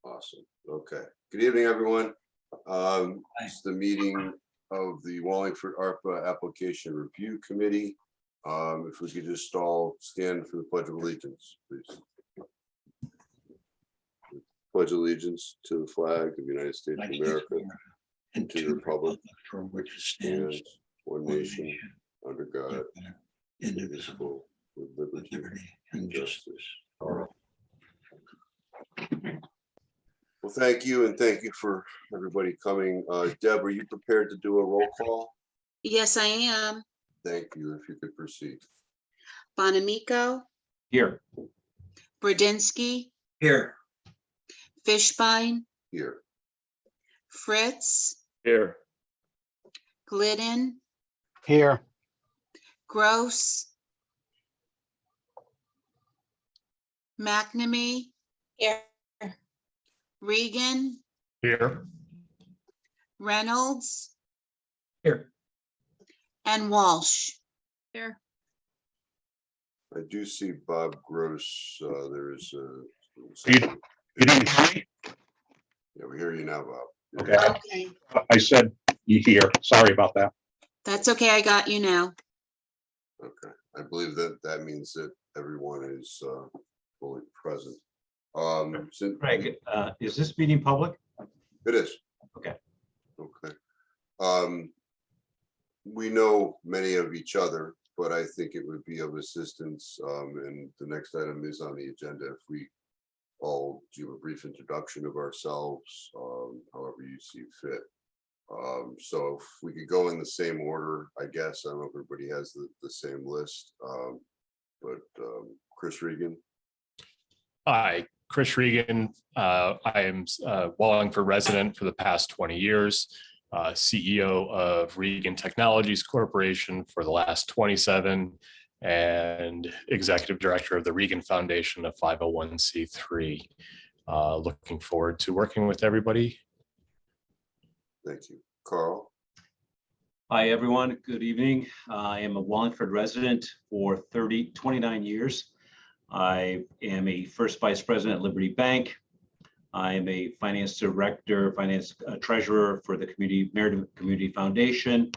Awesome. Okay. Good evening, everyone. Hi. It's the meeting of the Wallingford ARPA Application Review Committee. If we could just all stand for the Pledge of Allegiance, please. Pledge allegiance to the flag of the United States of America and to the republic for which it stands, one nation, under God, indivisible, with with liberty liberty and justice for all. Well, thank you, and thank you for everybody coming. Deb, are you prepared to do a roll call? Yes, I am. Thank you. If you could proceed. Bonamico, Here. Brudzinski, Here. Fishbein, Here. Fritz, Here. Glidden, Here. Gross, McNamee, Here. Regan, Here. Reynolds, Here. and Walsh. Here. I do see Bob Gross. There is a. You didn't hear me? Yeah, we hear you now, Bob. Okay. Okay, I said you hear. Sorry about that. that's okay. I got you now. Okay. I believe that means that everyone is fully present. Craig, is this meeting public? It is. Okay. Okay. We know many of each other, but I think it would be of assistance. And the next item is on the agenda. If we all do a brief introduction of ourselves, however you see fit. So if we could go in the same order, I guess. I don't know if everybody has the same list, but Chris Regan. Hi, Chris Regan. I am a Wallingford resident for the past 20 years, CEO of Regan Technologies Corporation for the last 27, and executive director of the Regan Foundation, a 501c3. Looking forward to working with everybody. Thank you. Carl. Hi, everyone. Good evening. I am a Wallingford resident for 29 years. I am a first vice president at Liberty Bank. I am a finance director, finance treasurer for the Meredith Community Foundation,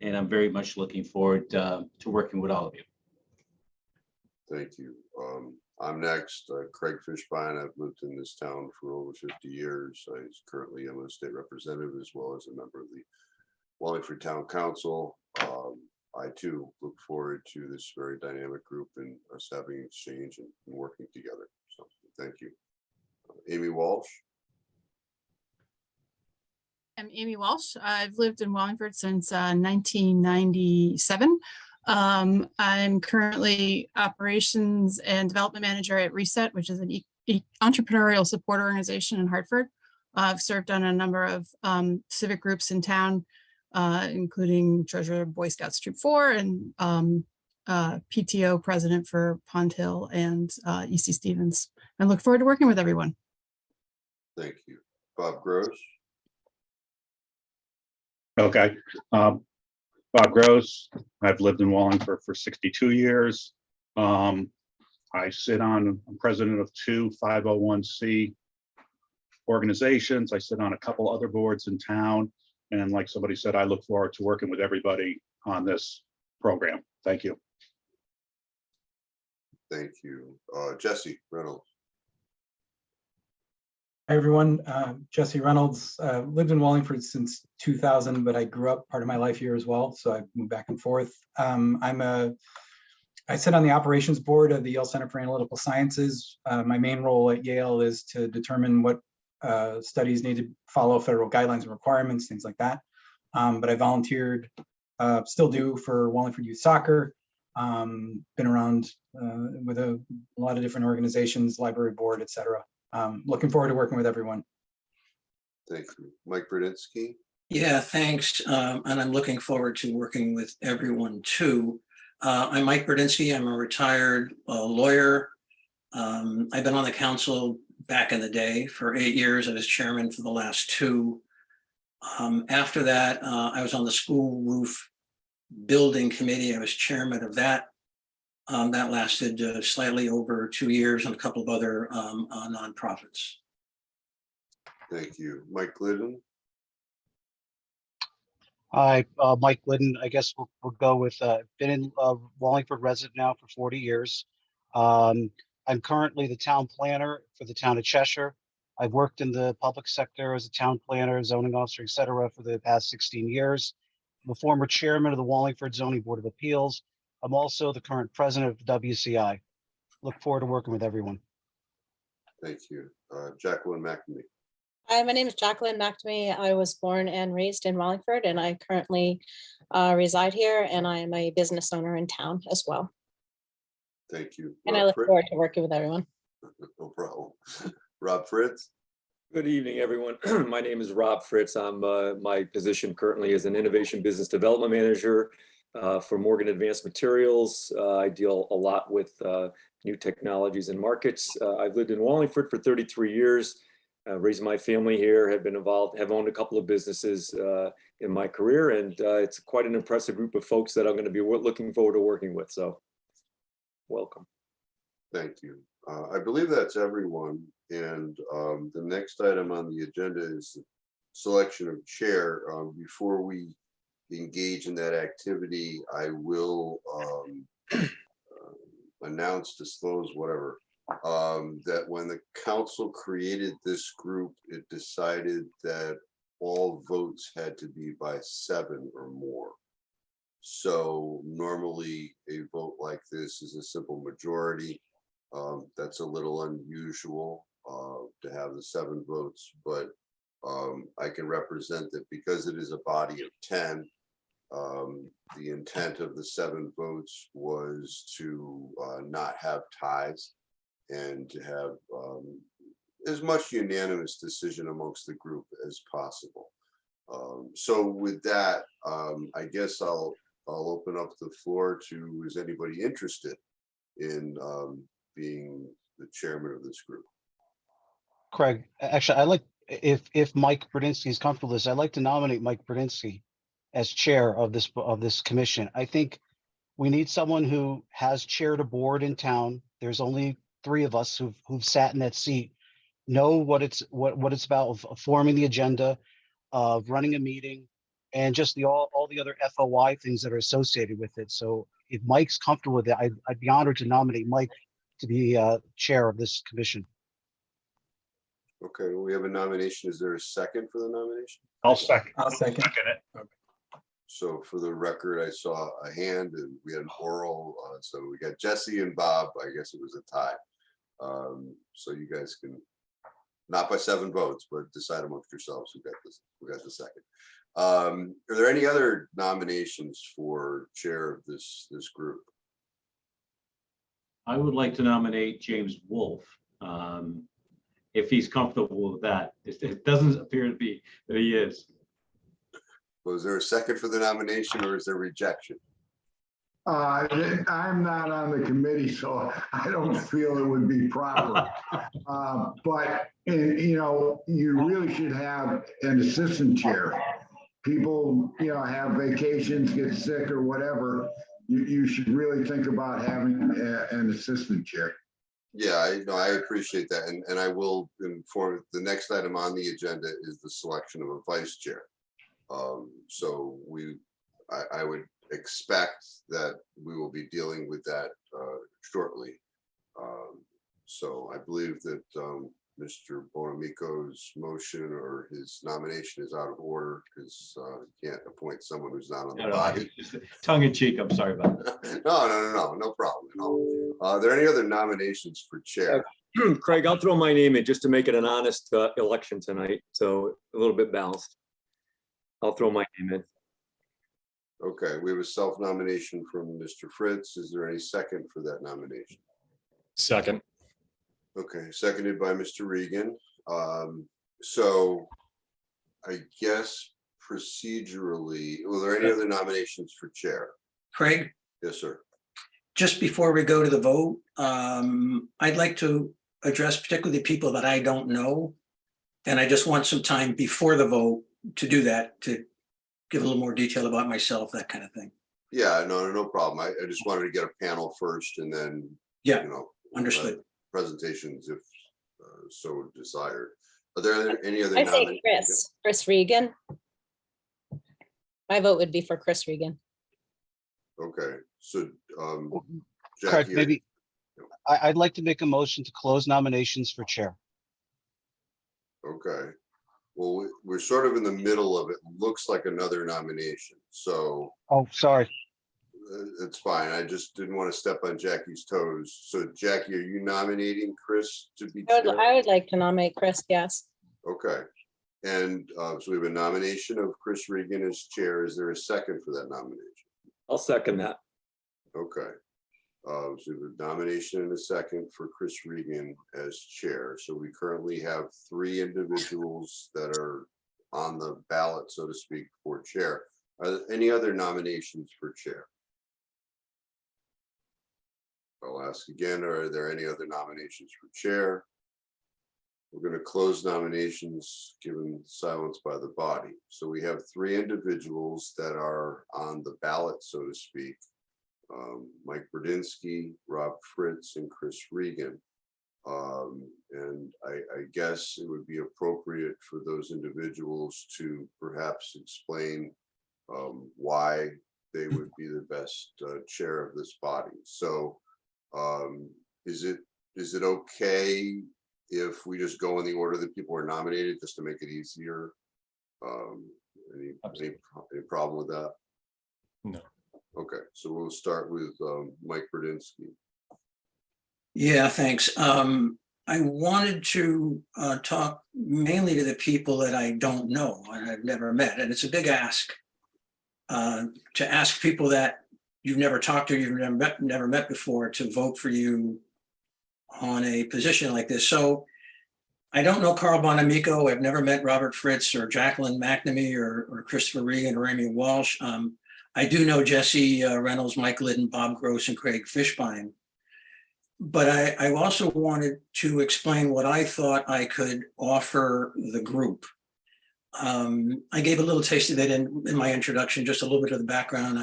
and I'm very much looking forward to working with all of you. Thank you. I'm next. Craig Fishbein. I've lived in this town for over 50 years. I currently am a state representative as well as a member of the Wallingford Town Council. I too look forward to this very dynamic group and us having exchange and working together. So thank you. Amy Walsh. I'm Amy Walsh. I've lived in Wallingford since 1997. I'm currently operations and development manager at Reset, which is an entrepreneurial support organization in Hartford. I've served on a number of civic groups in town, including treasurer of Boy Scouts Troop 4 and PTO president for Pond Hill and EC Stevens. I look forward to working with everyone. Thank you. Bob Gross. Okay. Bob Gross. I've lived in Wallingford for 62 years. I'm president of 2 501c organizations. I sit on a couple other boards in town. And like somebody said, I look forward to working with everybody on this program. Thank you. Thank you. Jesse Reynolds. Hi, everyone. Jesse Reynolds. Lived in Wallingford since 2000, but I grew up part of my life here as well. So I moved back and forth. I sit on the operations board of the Yale Center for Analytical Sciences. My main role at Yale is to determine what studies need to follow federal guidelines and requirements, things like that. But I volunteered, still do, for Wallingford Youth Soccer. Been around with a lot of different organizations, library board, etc. Looking forward to working with everyone. Thank you. Mike Brudzinski. Yeah, thanks. And I'm looking forward to working with everyone too. I'm Mike Brudzinski. I'm a retired lawyer. I've been on the council back in the day for 8 years. I was chairman for the last 2. After that, I was on the school roof building committee. I was chairman of that. That lasted slightly over 2 years, and a couple of other nonprofits. Thank you. Mike Glidden. Hi, Mike Glidden. I guess we'll go with, been in Wallingford resident now for 40 years. I'm currently the town planner for the town of Cheshire. I've worked in the public sector as a town planner, zoning officer, et cetera, for the past 16 years. I'm a former chairman of the Wallingford Zoning Board of Appeals. I'm also the current president of WCI. Look forward to working with everyone. Thank you. Jacqueline McNamee. Hi, my name is Jacqueline McNamee. I was born and raised in Wallingford, and I currently reside here, and I am a business owner in town as well. Thank you. And I Rob look Fritz. forward to working with everyone. No problem. Rob Fritz. Good evening, everyone. My name is Rob Fritz. My position currently is an Innovation Business Development Manager for Morgan Advanced Materials. I deal a lot with new technologies and markets. I've lived in Wallingford for 33 years, raised my family here, have been involved, have owned a couple of businesses in my career, and it's quite an impressive group of folks that I'm going to be looking forward to working with. So, welcome. Thank you. I believe that's everyone. And the next item on the agenda is the selection of chair. Before we engage in that activity, I will announce, disclose, whatever, that when the council created this group, it decided that all votes had to be by 7 or more. So normally a vote like this is a simple majority. That's a little unusual to have the 7 votes, but I can represent that because it is a body of 10. The intent of the 7 votes was to not have ties and to have as much unanimous decision amongst the group as possible. So with that, I guess I'll open up the floor to, is anybody interested in being the chairman of this group? Craig, actually, I like, if Mike Brudzinski is comfortable with this, I'd like to nominate Mike Brudzinski as chair of this commission. I think we need someone who has chaired a board in town. There's only 3 of us who've sat in that seat, know what it's about, of forming the agenda, of running a meeting, and just all the other FOI things that are associated with it. So if Mike's comfortable with it, I'd be honored to nominate Mike to be chair of this commission. Okay, we have a nomination. Is there a second for the nomination? I'll second. I'll second. it. So for the record, I saw a hand and we had an oral. So we got Jesse and Bob. I guess it was a tie. So you guys can, not by 7 votes, but decide amongst yourselves who got this. Who got the second? Are there any other nominations for chair of this group? I would like to nominate James Wolfe, if he's comfortable with that. It doesn't appear to be that he is. Was there a second for the nomination or is there rejection? I'm not on the committee, so I don't feel it would be proper. But you really should have an assistant chair. People, have vacations, get sick or whatever. You should really think about having an assistant chair. Yeah, I appreciate that. And I will inform, the next item on the agenda is the selection of a vice chair. So I would expect that we will be dealing with that shortly. So I believe that Mr. Bonamico's motion or his nomination is out of order because you can't appoint someone who's not on the body. Tongue in cheek, I'm sorry about that. No problem at all. Are there any other nominations for chair? Craig, I'll throw my name in just to make it an honest election tonight, so a little bit balanced. I'll throw my name in. Okay, we have a self-nomination from Mr. Fritz. Is there any second for that nomination? Second. Okay, seconded by Mr. Regan. So I guess procedurally, were there any other nominations for chair? Craig, Yes, sir. just before we go to the vote, I'd like to address particularly people that I don't know. And I just want some time before the vote to do that, to give a little more detail about myself, that kind of thing. Yeah, no problem. I just wanted to get a panel first and then, Yeah, understood. presentations if so desired. Are there any other I say nominations? Chris Regan. My vote would be for Chris Regan. Okay, so, Craig, Jackie, maybe, I'd like to make a motion to close nominations for chair. okay. Well, we're sort of in the middle of it. Looks like another nomination, so Oh, sorry. it's fine. I just didn't want to step on Jackie's toes. So Jackie, are you nominating Chris to be chair? I would like to nominate Chris, yes. Okay. And so we have a nomination of Chris Regan as chair. Is there a second for that nomination? I'll second that. Okay. So we have a nomination and a second for Chris Regan as chair. So we currently have 3 individuals that are on the ballot, so to speak, for chair. Are there any other nominations for chair? I'll ask again, are there any other nominations for chair? We're going to close nominations given silence by the body. So we have 3 individuals that are on the ballot, so to speak. Mike Brudzinski, Rob Fritz, and Chris Regan. And I guess it would be appropriate for those individuals to perhaps explain why they would be the best chair of this body. So is it okay if we just go in the order that people are nominated, just to make it easier? Any problem with that? No. Okay, so we'll start with Mike Brudzinski. Yeah, thanks. I wanted to talk mainly to the people that I don't know and I've never met, and it's a big ask to ask people that you've never talked to, you've never met before, to vote for you on a position like this. So I don't know Carl Bonamico. I've never met Robert Fritz or Jacqueline McNamee or Christopher Regan or Amy Walsh. I do know Jesse Reynolds, Mike Liddon, Bob Gross, and Craig Fishbein. But I also wanted to explain what I thought I could offer the group. I gave a little taste of it in my introduction, just a little bit of the background.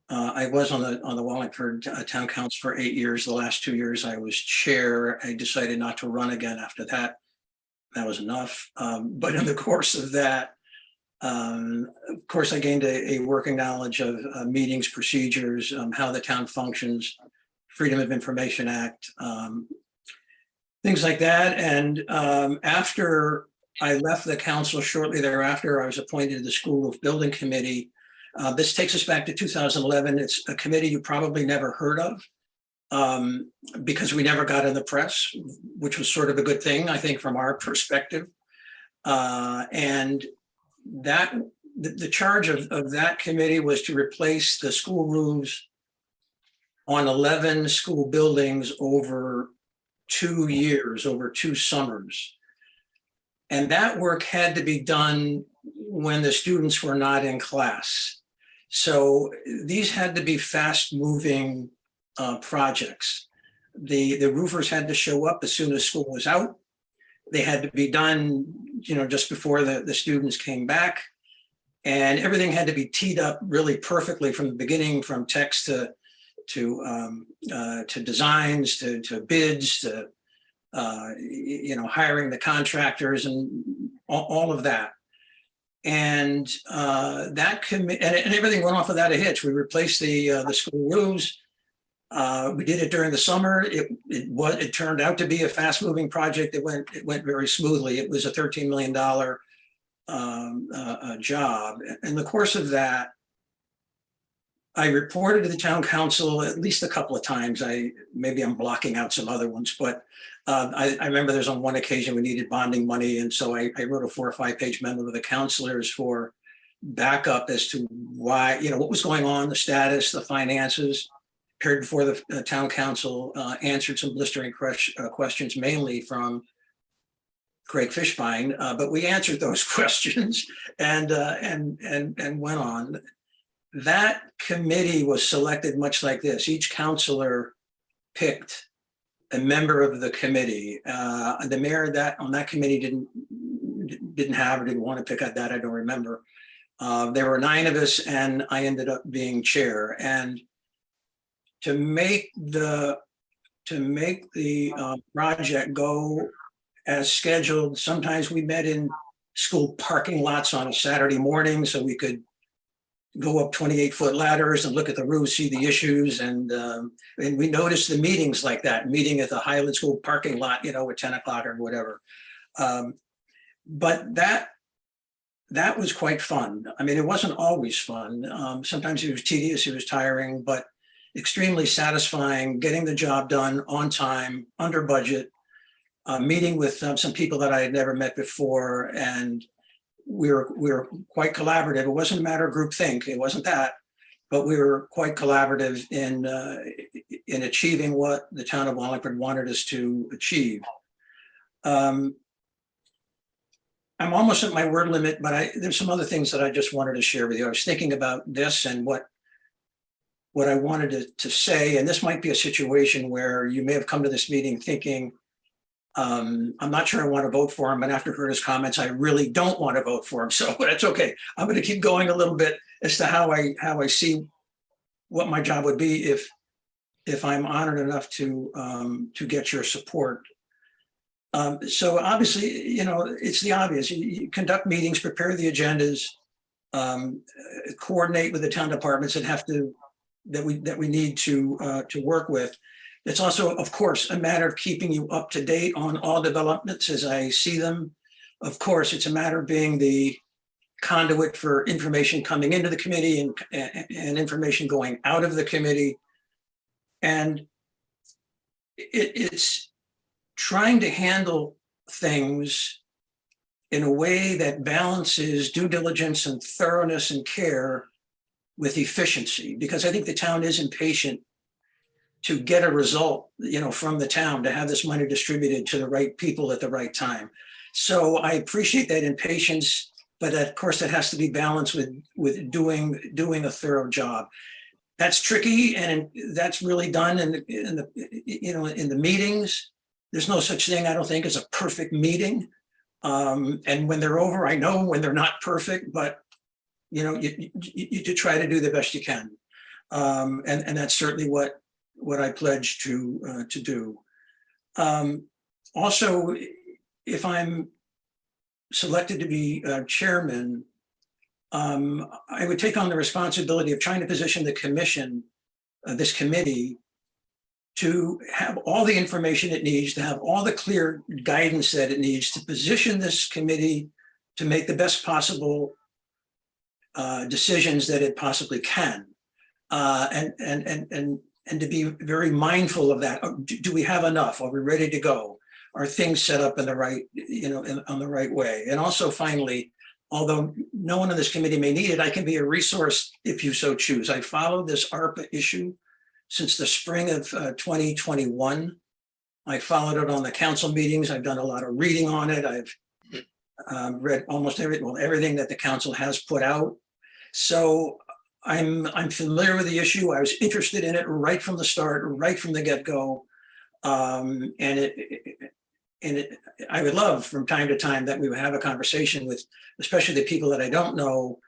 I was on the Wallingford Town Council for 8 years. The last 2 years I was chair. I decided not to run again after that. That was enough. But in the course of that, of course, I gained a working knowledge of meetings, procedures, how the town functions, Freedom of Information Act, things like that. And after I left the council shortly thereafter, I was appointed to the School Roof Building Committee. This takes us back to 2011. It's a committee you probably never heard of because we never got in the press, which was sort of a good thing, I think, from our perspective. And that the charge of that committee was to replace the school roofs on 11 school buildings over 2 years, over 2 summers. And that work had to be done when the students were not in class. So these had to be fast-moving projects. The roofers had to show up as soon as school was out. They had to be done, just before the students came back. And everything had to be teed up really perfectly from the beginning, from text to designs, to bids, to hiring the contractors and all of that. And that committee, and everything went off without a hitch. We replaced the school roofs. We did it during the summer. It turned out to be a fast-moving project. It went very smoothly. It was a $13 million job. In the course of that, I reported to the town council at least a couple of times. Maybe I'm blocking out some other ones, but I remember there's on one occasion we needed bonding money, and so I wrote a 4 or 5 page memo to the councilors for backup as to why, what was going on, the status, the finances. Appeared before the town council, answered some blistering questions, mainly from Craig Fishbein, but we answered those questions and went on. That committee was selected much like this. Each councilor picked a member of the committee. The mayor on that committee didn't want to pick that. I don't remember. There were 9 of us, and I ended up being chair. And to make the project go as scheduled. Sometimes we met in school parking lots on a Saturday morning so we could go up 28-foot ladders and look at the roof, see the issues. And we noticed the meetings like that, meeting at the Highland School parking lot, you know, at 10 o'clock or whatever. But that was quite fun. I mean, it wasn't always fun. Sometimes it was tedious, it was tiring, but extremely satisfying, getting the job done on time, under budget, meeting with some people that I had never met before. And we were quite collaborative. It wasn't a matter of groupthink. It wasn't that, but we were quite collaborative in achieving what the town of Wallingford wanted us to achieve. I'm almost at my word limit, but there's some other things that I just wanted to share with you. I was thinking about this and what I wanted to say, and this might be a situation where you may have come to this meeting thinking, I'm not sure I want to vote for him, and after heard his comments, I really don't want to vote for him. So that's okay. I'm going to keep going a little bit as to how I see what my job would be if I'm honored enough to get your support. So obviously, you know, it's the obvious. You conduct meetings, prepare the agendas, coordinate with the town departments that we need to work with. It's also, of course, a matter of keeping you up to date on all developments as I see them. Of course, it's a matter of being the conduit for information coming into the committee and information going out of the committee. And it's trying to handle things in a way that balances due diligence and thoroughness and care with efficiency, because I think the town is impatient to get a result, you know, from the town, to have this money distributed to the right people at the right time. So I appreciate that impatience, but of course that has to be balanced with doing a thorough job. That's tricky, and that's really done in the meetings. There's no such thing, I don't think, as a perfect meeting. And when they're over, I know when they're not perfect, but you know, you try to do the best you can. And that's certainly what I pledge to do. Also, if I'm selected to be chairman, I would take on the responsibility of trying to position the commission, this committee, to have all the information it needs, to have all the clear guidance that it needs, to position this committee to make the best possible decisions that it possibly can, and to be very mindful of that. Do we have enough? Are we ready to go? Are things set up in the right, on the right way? And also, finally, although no one on this committee may need it, I can be a resource if you so choose. I followed this ARPA issue since the spring of 2021. I followed it on the council meetings. I've done a lot of reading on it. I've read almost everything that the council has put out. So I'm familiar with the issue. I was interested in it right from the start, right from the get-go. And I would love from time to time that we would have a conversation with, especially the people that I don't know,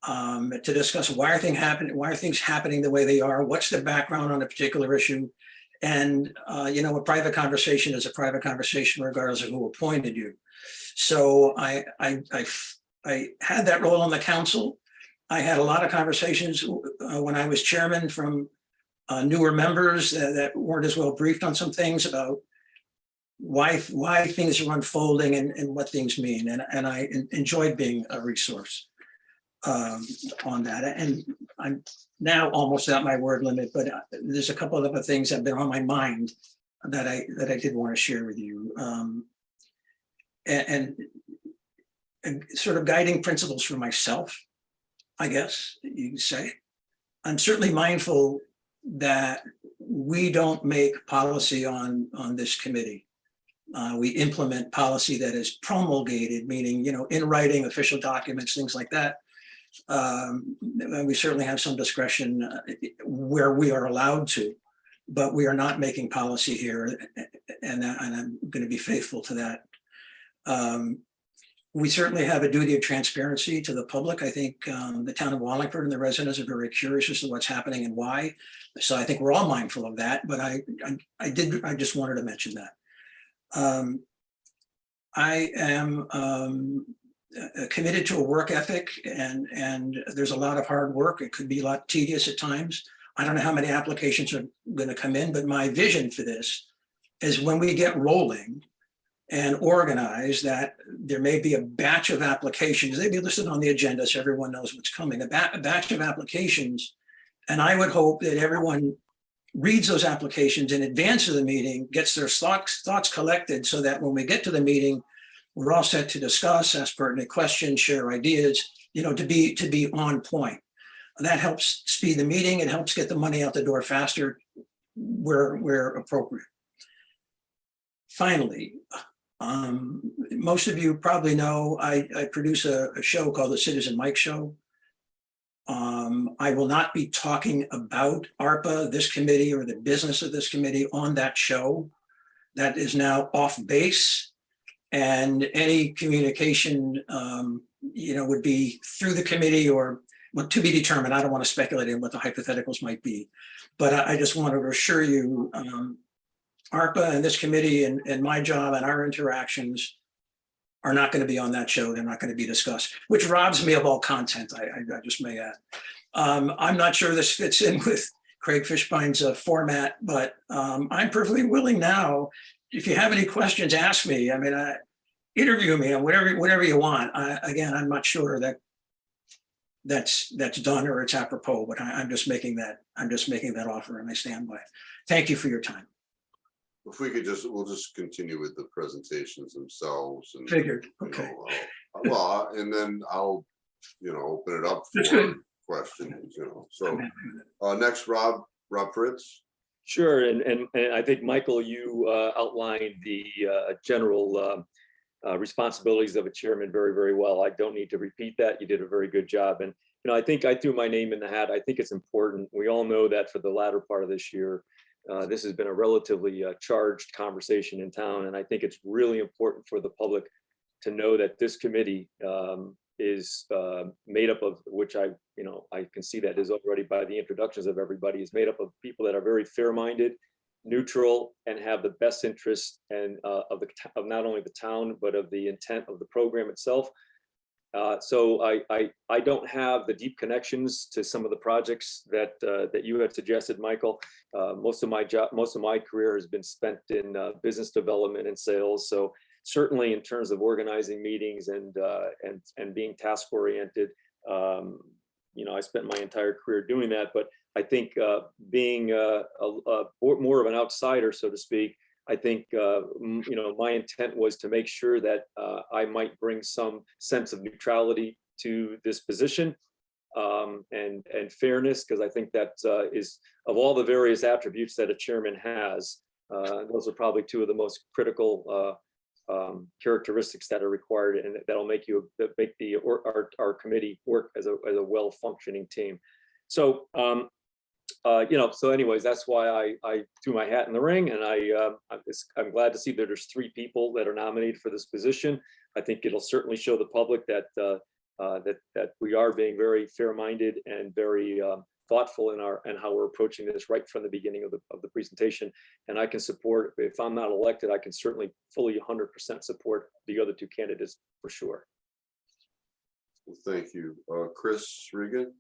to discuss why are things happening the way they are, what's the background on a particular issue. And a private conversation is a private conversation regardless of who appointed you. So I had that role on the council. I had a lot of conversations when I was chairman from newer members that weren't as well briefed on some things about why things are unfolding and what things mean. And I enjoyed being a resource on that. And I'm now almost at my word limit, but there's a couple of other things that have been on my mind that I did want to share with you. And sort of guiding principles for myself, I guess you could say. I'm certainly mindful that we don't make policy on this committee. We implement policy that is promulgated, meaning, in writing, official documents, things like that. We certainly have some discretion where we are allowed to, but we are not making policy here, and I'm going to be faithful to that. We certainly have a duty of transparency to the public. I think the town of Wallingford and the residents are very curious as to what's happening and why. So I think we're all mindful of that, but I just wanted to mention that. I am committed to a work ethic, and there's a lot of hard work. It could be a lot tedious at times. I don't know how many applications are going to come in, but my vision for this is when we get rolling and organized, that there may be a batch of applications. They'd be listed on the agenda so everyone knows what's coming, a batch of applications. And I would hope that everyone reads those applications in advance of the meeting, gets their thoughts collected, so that when we get to the meeting, we're all set to discuss, ask pertinent questions, share ideas, to be on point. That helps speed the meeting. It helps get the money out the door faster where appropriate. Finally, most of you probably know I produce a show called The Citizen Mike Show. I will not be talking about ARPA, this committee, or the business of this committee on that show. That is now off base, and any communication, would be through the committee or to be determined. I don't want to speculate on what the hypotheticals might be, but I just want to assure you, ARPA and this committee and my job and our interactions are not going to be on that show. They're not going to be discussed, which robs me of all content, I just may add. I'm not sure this fits in with Craig Fishbine's format, but I'm perfectly willing now. If you have any questions, ask me. I mean, interview me on whatever you want. Again, I'm not sure that's done or it's apropos, but I'm just making that offer, and I stand by it. Thank you for your time. If we could we'll just continue with the presentations themselves and. Figured, okay. Well, and then I'll, open it up That's for good. questions, so, next, Rob Fritz. Sure, and I think, Michael, you outlined the general responsibilities of a chairman very, very well. I don't need to repeat that. You did a very good job. And, I think I threw my name in the hat. I think it's important. We all know that for the latter part of this year, this has been a relatively charged conversation in town. And I think it's really important for the public to know that this committee is made up of, which I can see that is already by the introductions of everybody, is made up of people that are very fair-minded, neutral, and have the best interest and of not only the town, but of the intent of the program itself. So I don't have the deep connections to some of the projects that you had suggested, Michael. Most of my career has been spent in business development and sales. So certainly in terms of organizing meetings and being task oriented, I spent my entire career doing that. But I think being more of an outsider, so to speak, I think, my intent was to make sure that I might bring some sense of neutrality to this position and fairness, because I think that is, of all the various attributes that a chairman has, those are probably two of the most critical characteristics that are required, and that'll make our committee work as a well-functioning team. So, so anyways, that's why I threw my hat in the ring, and I'm glad to see that there's 3 people that are nominated for this position. I think it'll certainly show the public that that we are being very fair-minded and very thoughtful in how we're approaching this right from the beginning of the presentation. And I can support, if I'm not elected, I can certainly fully 100% support the other 2 candidates for sure. Well, thank you. Chris Regan.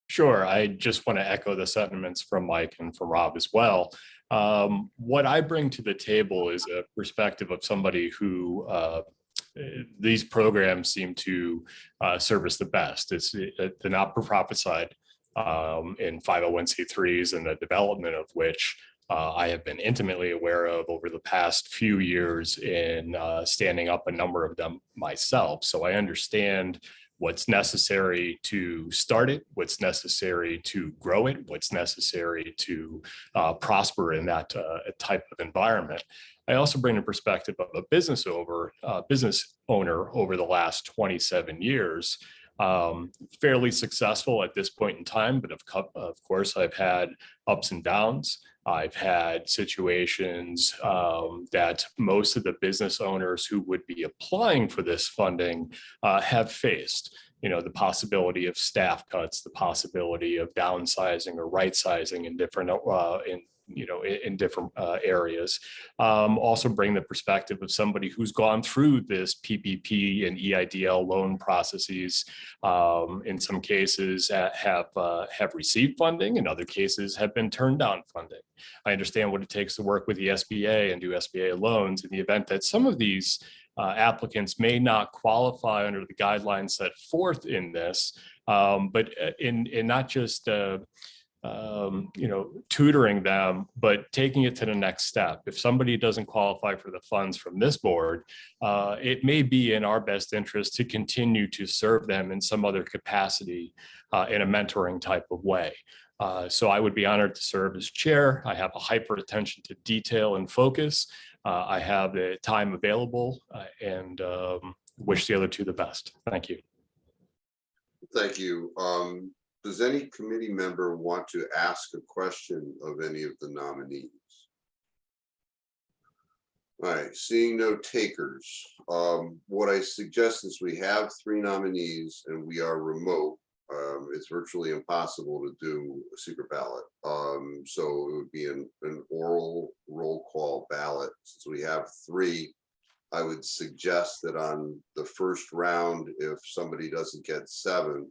Sure. I just want to echo the sentiments from Mike and from Rob as well. What I bring to the table is a perspective of somebody who these programs seem to service the best. It's the not-for-profit side in 501c3s, and the development of which I have been intimately aware of over the past few years in standing up a number of them myself. So I understand what's necessary to start it, what's necessary to grow it, what's necessary to prosper in that type of environment. I also bring the perspective of a business owner over the last 27 years, fairly successful at this point in time, but of course I've had ups and downs. I've had situations that most of the business owners who would be applying for this funding have faced. The possibility of staff cuts, the possibility of downsizing or right sizing in different in different areas. Also bring the perspective of somebody who's gone through this PPP and EIDL loan processes. In some cases have received funding, in other cases have been turned down funding. I understand what it takes to work with the SBA and do SBA loans in the event that some of these applicants may not qualify under the guidelines set forth in this, but in not just tutoring them, but taking it to the next step. If somebody doesn't qualify for the funds from this board, it may be in our best interest to continue to serve them in some other capacity in a mentoring type of way. So I would be honored to serve as chair. I have a hyper attention to detail and focus. I have the time available and wish the other two the best. Thank you. Thank you. Does any committee member want to ask a question of any of the nominees? All right, seeing no takers, what I suggest is we have 3 nominees and we are remote. It's virtually impossible to do a secret ballot. So it would be an oral roll call ballot. Since we have 3, I would suggest that on the first round, if somebody doesn't get 7,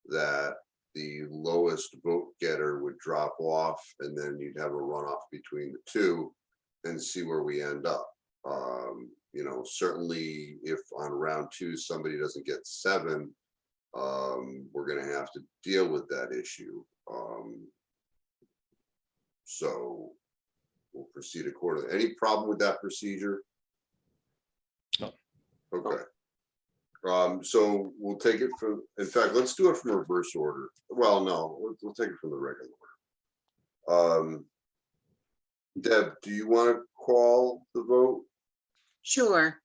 that the lowest vote getter would drop off, and then you'd have a runoff between the 2 and see where we end up. Certainly if on round 2 somebody doesn't get 7, we're going to have to deal with that issue. So we'll proceed accordingly. Any problem with that procedure? No. Okay. So we'll take it from, in fact, let's do it from reverse order. Well, no, we'll take it from the regular order. Deb, do you want to call the vote? Sure.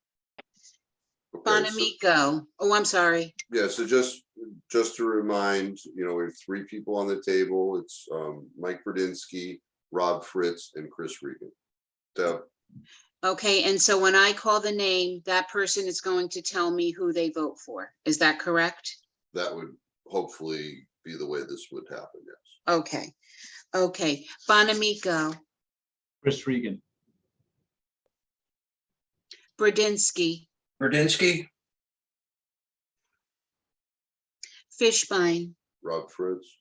Okay, Bonamico. Oh, I'm sorry. yeah, so just to remind, we have 3 people on the table. It's Mike Burdinsky, Rob Fritz, and Chris Regan. Deb. Okay, and so when I call the name, that person is going to tell me who they vote for. Is that correct? That would hopefully be the way this would happen, yes. Okay. Okay. Bonamico, Chris Regan. Bradinsky, Burdinsky, Fishbein, Rob Fritz,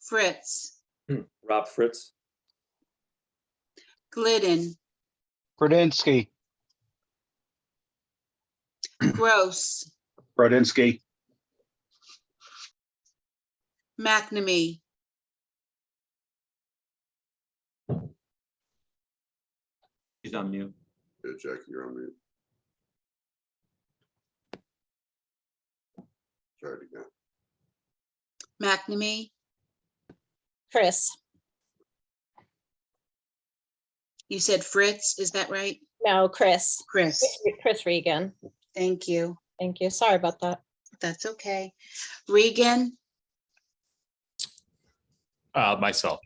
Fritz, Rob Fritz, Glidden, Brodinsky, Gross, Brodinsky, McNamee, He's on mute. yeah, Jackie, you're on mute. Try it again. McNamee, Chris. you said Fritz, is that right? No, Chris. Chris, Chris Regan. thank you. Thank you. Sorry about that. That's okay. Regan, Myself.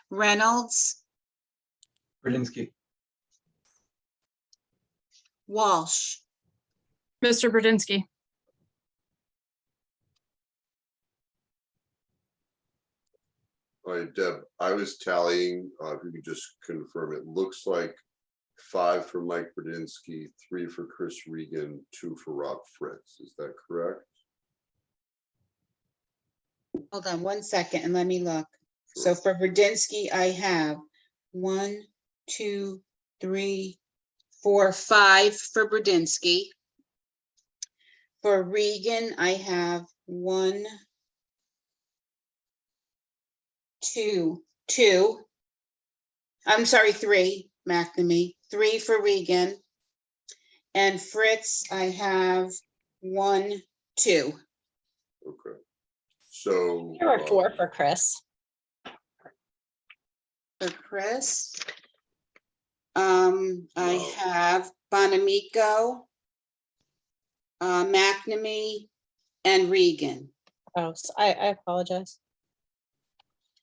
Reynolds, Brzezinski, Walsh, Mr. Brzezinski. All right, Deb, I was tallying, if you could just confirm, it looks like 5 for Mike Burdinsky, 3 for Chris Regan, 2 for Rob Fritz. Is that correct? hold on 1 second and let me look. So for Bradinsky, I have 1, 2, 3, 4, 5 for Bradinsky. For Regan, I have 1, 2, 2. I'm sorry, 3, McNamee, 3 for Regan. And Fritz, I have 1, 2. Okay. So. There were 4 for Chris. For Chris, I have Bonamico, McNamee, and Regan. Oh, so I apologize.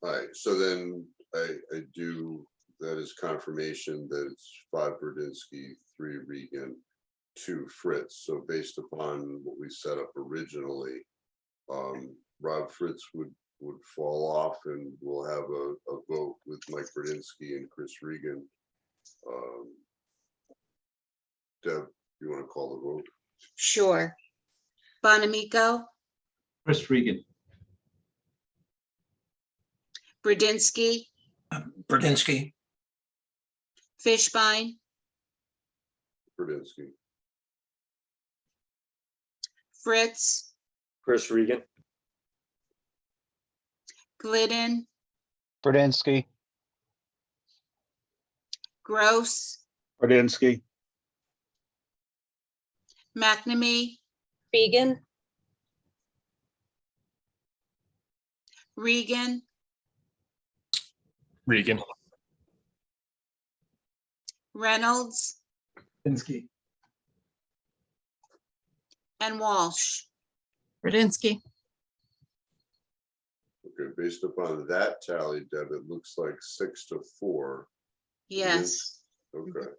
All right, so then I do, that is confirmation that it's 5 Burdinsky, 3 Regan, 2 Fritz. So based upon what we set up originally, Rob Fritz would fall off, and we'll have a vote with Mike Bradinsky and Chris Regan. Deb, you want to call the vote? Sure. Bonamico, Chris Regan. Bradinsky, Bradinsky, Fishbein, Bradinsky. Fritz, Chris Regan, Glidden, Brzezinski, Gross, Brzezinski, McNamee, Regan, Regan, Regan, Reynolds, Brzezinski, and Walsh. Rudinsky. Okay, based upon that tally, Deb, it looks like 6-4. Yes. Okay.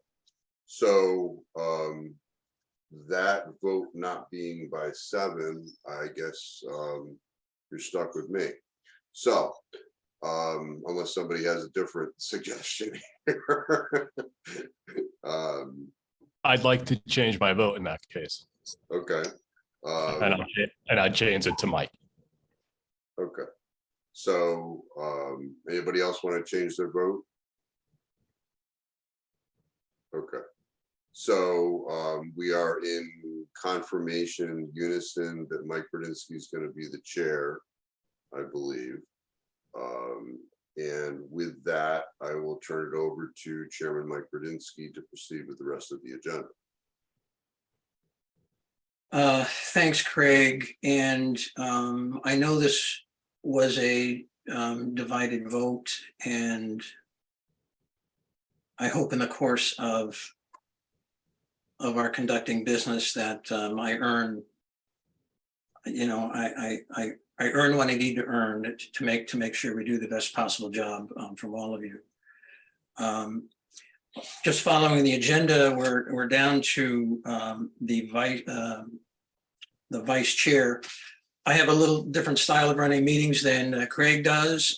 So that vote not being by 7, I guess you're stuck with me. So unless somebody has a different suggestion here. I'd like to change my vote in that case. Okay. And I'd change it to Mike. Okay. So anybody else want to change their vote? Okay. So we are in confirmation unison that Mike Bradinsky is going to be the chair, I believe. And with that, I will turn it over to Chairman Mike Bradinsky to proceed with the rest of the agenda. Thanks, Craig. And I know this was a divided vote, and I hope in the course of our conducting business that I earn, you know, I earn what I need to earn to make sure we do the best possible job from all of you. Just following the agenda, we're down to the vice chair. I have a little different style of running meetings than Craig does.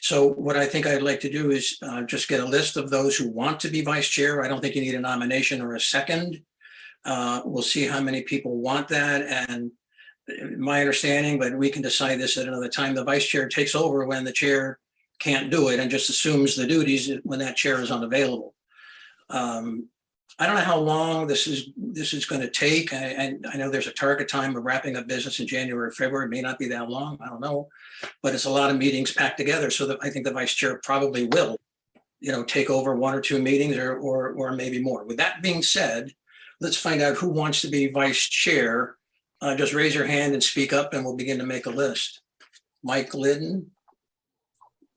So what I think I'd like to do is just get a list of those who want to be vice chair. I don't think you need a nomination or a second. We'll see how many people want that. And my understanding, but we can decide this at another time, the vice chair takes over when the chair can't do it and just assumes the duties when that chair is unavailable. I don't know how long this is going to take. I know there's a target time of wrapping up business in January, February. It may not be that long. I don't know, but it's a lot of meetings packed together. So that I think the vice chair probably will, you know, take over 1 or 2 meetings or maybe more. With that being said, let's find out who wants to be vice chair. Just raise your hand and speak up, and we'll begin to make a list. Mike Glidden.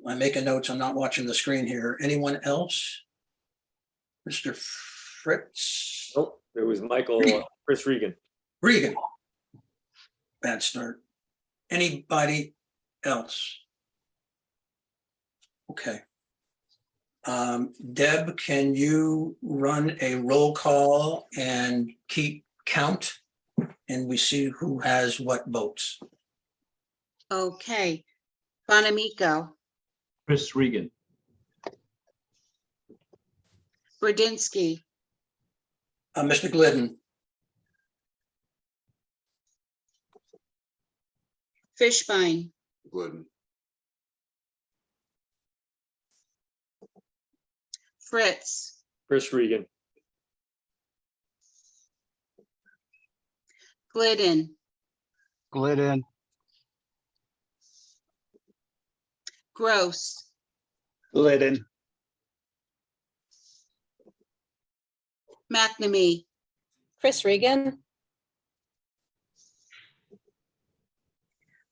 I'm making notes. I'm not watching the screen here. Anyone else? Mr. Fritz? nope, it was Michael, Chris Regan. Regan. Bad start. Anybody else? Okay. Deb, can you run a roll call and keep count? And we see who has what votes. Okay. Bonamico, Chris Regan. Bradinsky, Mr. Glidden, Fishbein, Glidden, Fritz, Chris Regan, Glidden, Glidden, Gross, Glidden, McNamee, Chris Regan,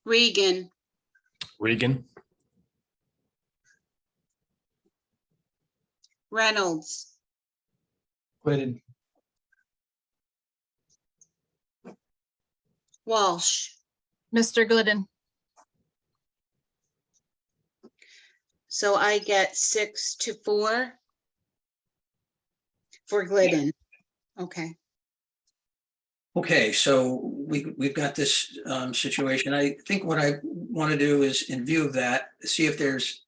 Regan, Regan, Reynolds, Glidden, Walsh. Mr. Glidden. So I get 6-4 for Glidden. Okay. Okay, so we've got this situation. I think what I want to do is, in view of that, see if there's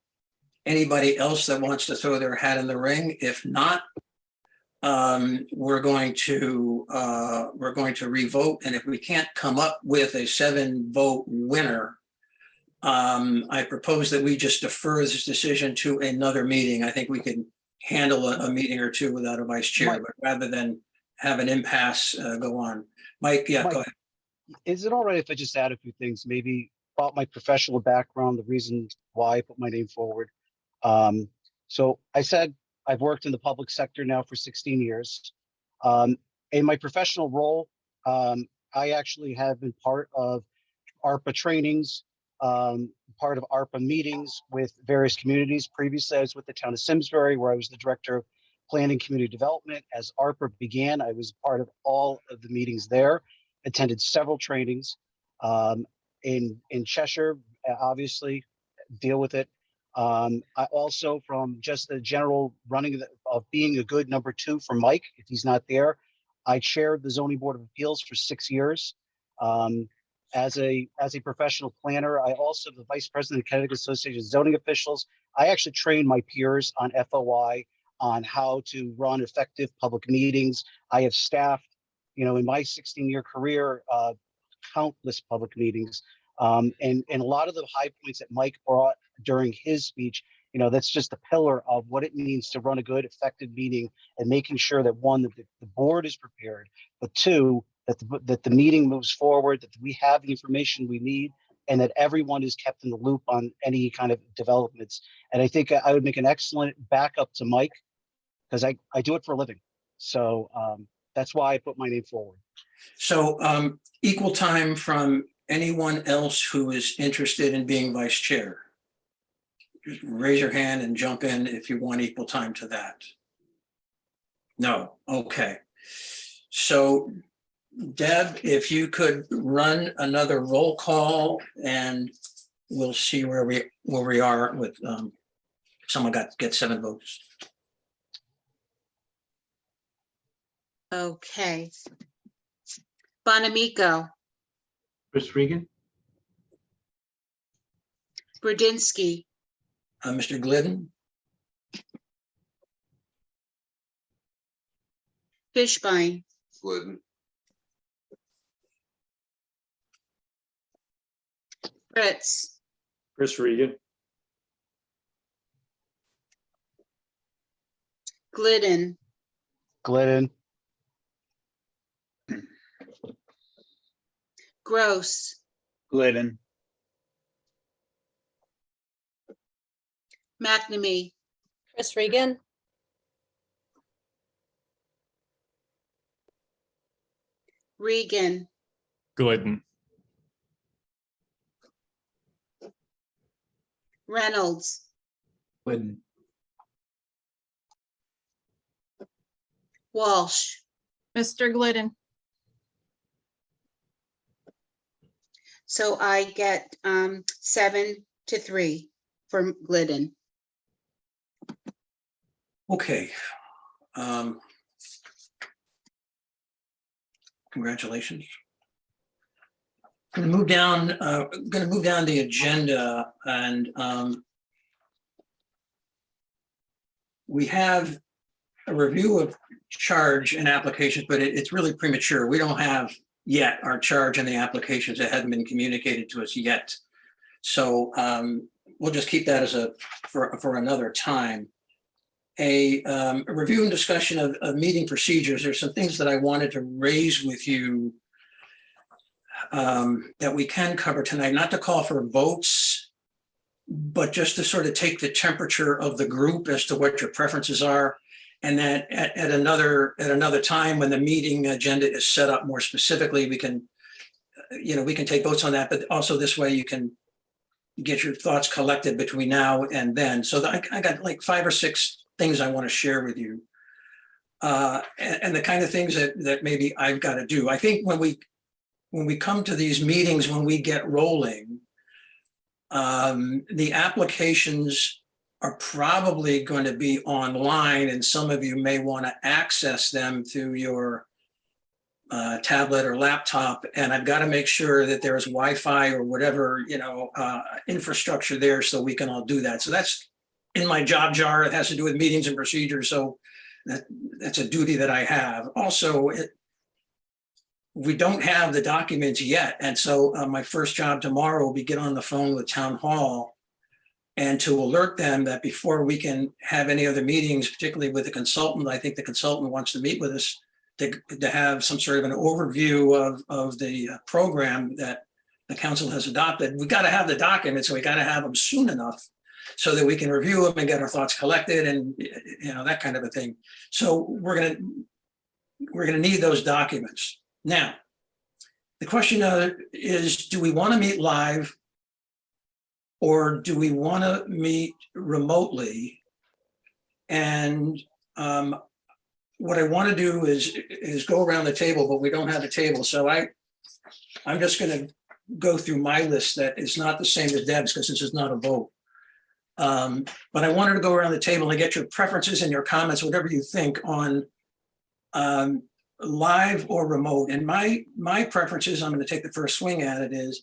anybody else that wants to throw their hat in the ring. If not, we're going to revote, and if we can't come up with a 7-vote winner, I propose that we just defer this decision to another meeting. I think we can handle a meeting or two without a vice chair, Mike. but rather than have an impasse go on. Mike, yeah, Mike. go ahead. Is it all right if I just add a few things, maybe about my professional background, the reason why I put my name forward? So I said I've worked in the public sector now for 16 years. In my professional role, I actually have been part of ARPA trainings, part of ARPA meetings with various communities. Previously, I was with the town of Simsbury, where I was the director of planning community development. As ARPA began, I was part of all of the meetings there, attended several trainings. In Cheshire, obviously, deal with it. I also, from just the general running of being a good number 2 for Mike, if he's not there, I chaired the zoning board of appeals for 6 years. As a professional planner, I also the vice president of Connecticut Association of Zoning Officials. I actually trained my peers on FOI, on how to run effective public meetings. I have staffed, in my 16-year career, countless public meetings. And a lot of the high points that Mike brought during his speech, that's just a pillar of what it means to run a good, effective meeting, and making sure that, one, that the board is prepared, but two, that the meeting moves forward, that we have the information we need, and that everyone is kept in the loop on any kind of developments. And I think I would make an excellent backup to Mike, because I do it for a living. So that's why I put my name forward. So equal time from anyone else who is interested in being vice chair. Just raise your hand and jump in if you want equal time to that. No, okay. So Deb, if you could run another roll call, and we'll see where we are with someone get 7 votes. Okay. Bonamico, Chris Regan, Brudzinski, Mr. Glidden, Fishbein, Glidden, Fritz, Chris Regan, Glidden, Glidden, Gross, Glidden, McNamee, Chris Regan, Regan, Glidden, Reynolds, Glidden, Walsh. Mr. Glidden, So I get 7-3 for Glidden. okay. Congratulations. Going to move down the agenda, and we have a review of charge and applications, but it's really premature. We don't have yet our charge and the applications that hadn't been communicated to us yet. So we'll just keep that as for another time. A review and discussion of meeting procedures. There's some things that I wanted to raise with you that we can cover tonight, not to call for votes, but just to sort of take the temperature of the group as to what your preferences are. And that at another time, when the meeting agenda is set up more specifically, we can take votes on that, but also this way you can get your thoughts collected between now and then. So I got like 5 or 6 things I want to share with you. And the kind of things that maybe I've got to do. I think when we come to these meetings, when we get rolling, the applications are probably going to be online, and some of you may want to access them through your tablet or laptop, and I've got to make sure that there's Wi-Fi or whatever, infrastructure there so we can all do that. So that's in my job jar. It has to do with meetings and procedures. So that's a duty that I have. Also, we don't have the documents yet. And so my first job tomorrow will be get on the phone with Town Hall and to alert them that before we can have any other meetings, particularly with the consultant, I think the consultant wants to meet with us to have some sort of an overview of the program that the council has adopted. We got to have the documents, so we got to have them soon enough so that we can review them and get our thoughts collected and that kind of a thing. So we're gonna need those documents. Now, the question is, do we want to meet live or do we want to meet remotely? And what I want to do is go around the table, but we don't have a table. So I'm just going to go through my list that is not the same as Deb's because this is not a vote. But I wanted to go around the table and get your preferences and your comments, whatever you think on live or remote. And my preferences, I'm going to take the first swing at it, is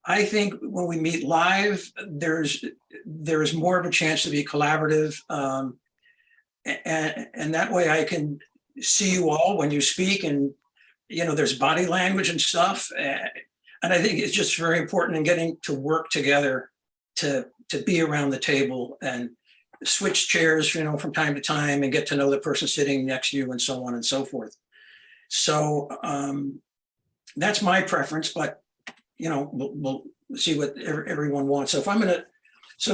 I think when we meet live, there's more of a chance to be collaborative. And that way I can see you all when you speak, and there's body language and stuff. And I think it's just very important in getting to work together to be around the table and switch chairs, from time to time and get to know the person sitting next to you and so on and so forth. So that's my preference, but we'll see what everyone wants. So if I'm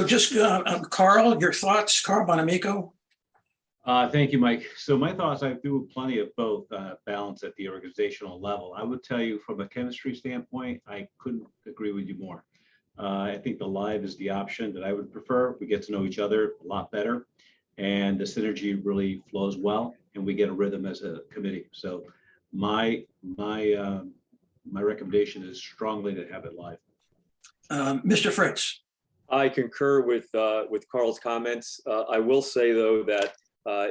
just Carl, your thoughts, Carl Bonamico. Thank you, Mike. So my thoughts, I do plenty of both balance at the organizational level. I would tell you from a chemistry standpoint, I couldn't agree with you more. I think the live is the option that I would prefer. We get to know each other a lot better, and the synergy really flows well, and we get a rhythm as a committee. So my recommendation is strongly to have it live. Mr. Fritz. I concur with Carl's comments. I will say though that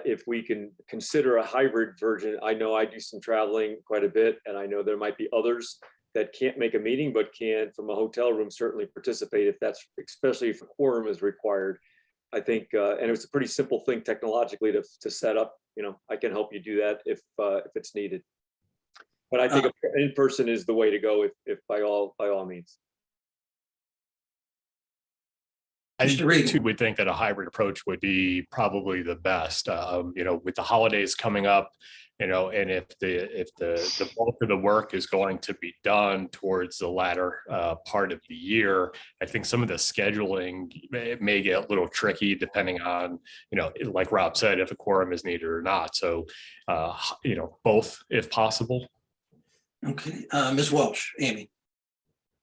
if we can consider a hybrid version, I know I do some traveling quite a bit, and I know there might be others that can't make a meeting, but can from a hotel room certainly participate if that's, especially if a quorum is required. I think, and it's a pretty simple thing technologically to set up. I can help you do that if it's needed. But I think in person is the way to go if by all means. I too would think that a hybrid approach would be probably the best. With the holidays coming up, and if the bulk of the work is going to be done towards the latter part of the year, I think some of the scheduling may get a little tricky depending on, like Rob said, if a quorum is needed or not. So, both if possible. Okay, Ms. Welch, Amy.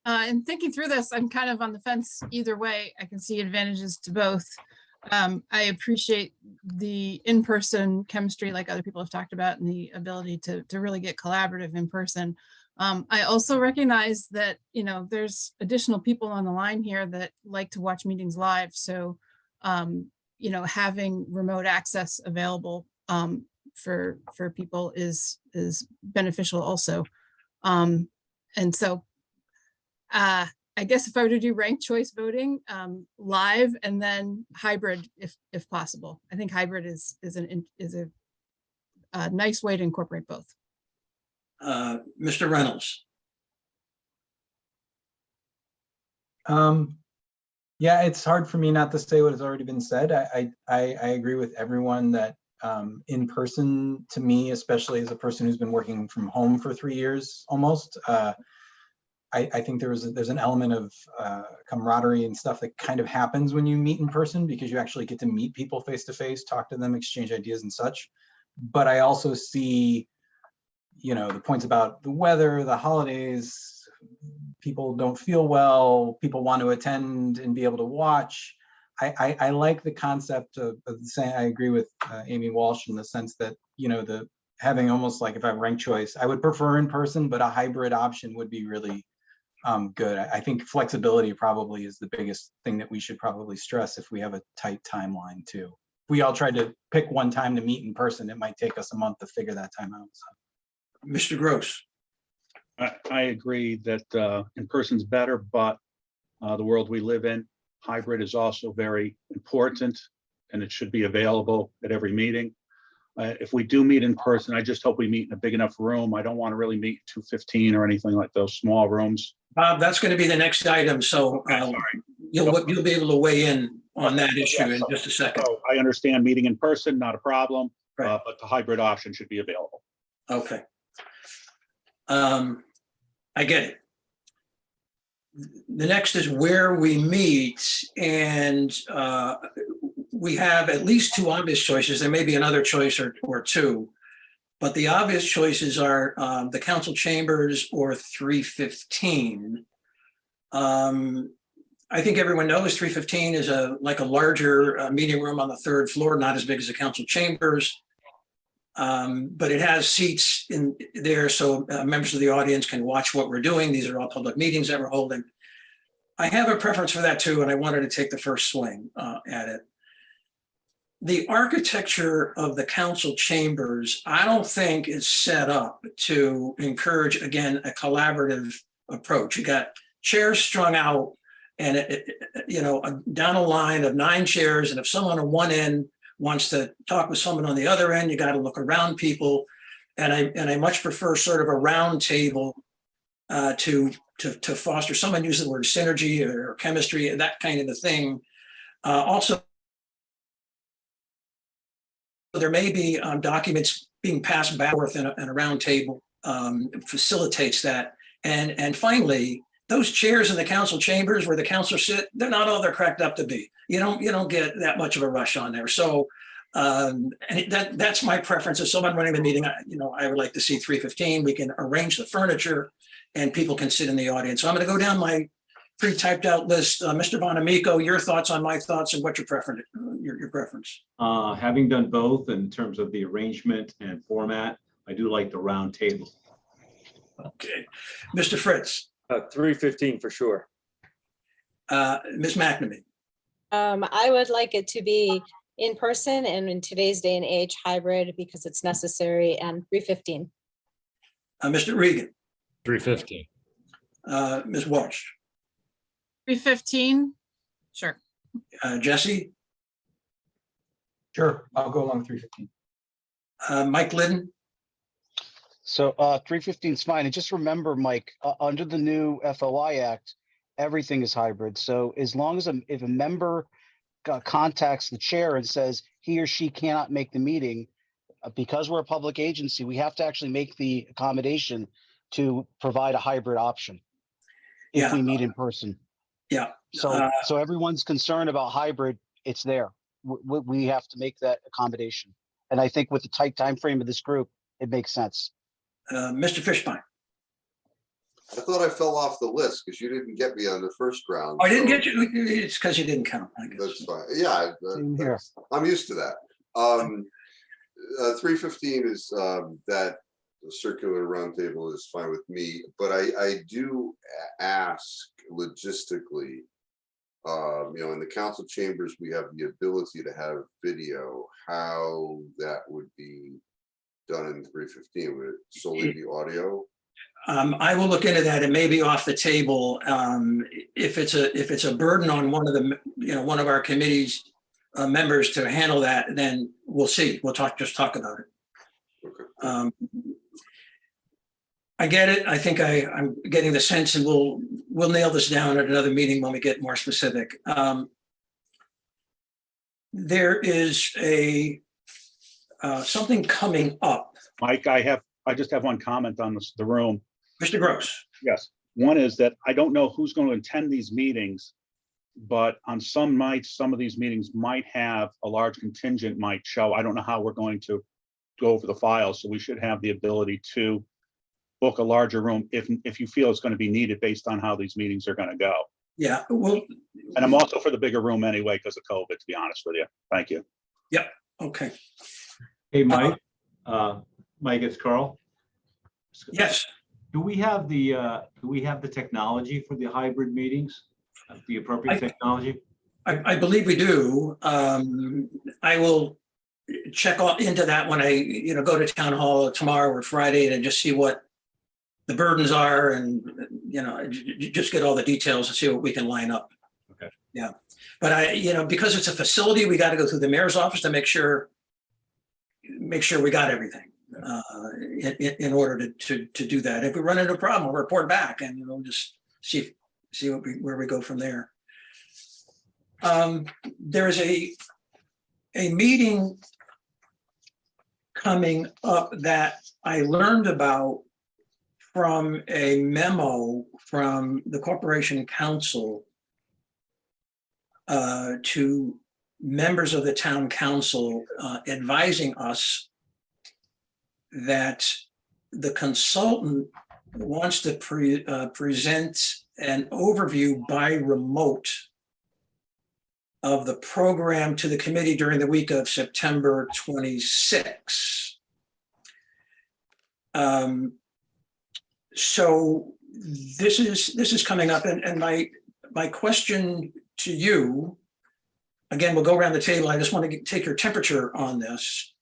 In thinking through this, I'm kind of on the fence either way. I can see advantages to both. I appreciate the in-person chemistry, like other people have talked about, and the ability to really get collaborative in person. I also recognize that, there's additional people on the line here that like to watch meetings live. So, having remote access available for people is beneficial also. And so I guess if I were to do ranked choice voting, live and then hybrid, if possible. I think hybrid is a nice way to incorporate both. Mr. Reynolds. Yeah, it's hard for me not to say what has already been said. I agree with everyone that in person, to me, especially as a person who's been working from home for 3 years almost, I think there's an element of camaraderie and stuff that kind of happens when you meet in person, because you actually get to meet people face to face, talk to them, exchange ideas and such. But I also see, the points about the weather, the holidays, people don't feel well, people want to attend and be able to watch. I like the concept of saying, I agree with Amy Walsh in the sense that, the having almost like, if I rank choice, I would prefer in person, but a hybrid option would be really good. I think flexibility probably is the biggest thing that we should probably stress if we have a tight timeline too. If we all tried to pick one time to meet in person, it might take us a month to figure that time out. So. Mr. Gross. I agree that in person's better, but the world we live in, hybrid is also very important, and it should be available at every meeting. If we do meet in person, I just hope we meet in a big enough room. I don't want to really meet 215 or anything like those small rooms. Bob, that's going to be the next item, so you'll be able to weigh in on that issue in just a second. So I understand meeting in person, not a problem, Right. but the hybrid option should be available. Okay. I get it. The next is where we meet, and we have at least two obvious choices. There may be another choice or two, but the obvious choices are the council chambers or 315. I think everyone knows 315 is like a larger meeting room on the third floor, not as big as the council chambers. But it has seats in there so members of the audience can watch what we're doing. These are all public meetings that we're holding. I have a preference for that too, and I wanted to take the first swing at it. The architecture of the council chambers, I don't think is set up to encourage, again, a collaborative approach. You got chairs strung out and, down a line of 9 chairs. And if someone on one end wants to talk with someone on the other end, you got to look around people. And I much prefer sort of a round table to foster. Someone used the word synergy or chemistry, that kind of a thing. Also, there may be documents being passed back and forth in a round table facilitates that. And finally, those chairs in the council chambers where the councilors sit, they're not all they're cracked up to be. You don't get that much of a rush on there. So and that's my preference. As someone running the meeting, I would like to see 315. We can arrange the furniture and people can sit in the audience. So I'm going to go down my pre-typed out list. Mr. Bonamico, your thoughts on my thoughts and what's your preference? Your preference? Having done both in terms of the arrangement and format, I do like the round table. Okay, Mr. Fritz. 315 for sure. Ms. McNamee. I would like it to be in person and in today's day and age hybrid because it's necessary, and 315. Mr. Regan. 315. Ms. Walsh. 315, sure. Jesse. Sure, I'll go along 315. Mike Liddon. So 315 is fine. And just remember, Mike, under the new FOI Act, everything is hybrid. So as long as if a member contacts the chair and says he or she cannot make the meeting, because we're a public agency, we have to actually make the accommodation to provide a hybrid option if we meet in person. Yeah. So everyone's concerned about hybrid, it's there. We have to make that accommodation. And I think with the tight time frame of this group, it makes sense. Mr. Fishbein. I thought I fell off the list because you didn't get me on the first round. I didn't so get you. It's because you didn't count, I guess. That's fine. Yeah, Same here. I'm used to that. 315 is that the circular roundtable is fine with me, but I do ask logistically. In the council chambers, we have the ability to have video. How that would be done in 315? Would it solely be audio? I will look into that. It may be off the table. If it's a burden on one of our committee's members to handle that, then we'll see. We'll just talk about it. Okay. I get it. I think I'm getting the sense, and we'll nail this down at another meeting when we get more specific. There is something coming up. Mike, I just have one comment on the room. Mr. Gross. Yes. One is that I don't know who's going to attend these meetings, but on some nights, some of these meetings might have a large contingent might show. I don't know how we're going to go over the files, so we should have the ability to book a larger room if you feel it's going to be needed based on how these meetings are going to go. Yeah. Well, and I'm also for the bigger room anyway because of COVID, to be honest with you. Thank you. Yep. Okay. Hey, Mike. Mike, it's Carl. Yes. Do we have the technology for the hybrid meetings? The appropriate technology? I believe we do. I will check into that when I, go to town hall tomorrow or Friday to just see what the burdens are and, just get all the details and see what we can line up. Okay. Yeah. But because it's a facility, we got to go through the mayor's office to make sure we got everything in order to do that. If we run into a problem, we'll report back and we'll just see where we go from there. There is a meeting coming up that I learned about from a memo from the Corporation Council to members of the town council advising us that the consultant wants to present an overview by remote of the program to the committee during the week of September 26. So this is coming up, and my question to you, again, we'll go around the table. I just want to take your temperature on this.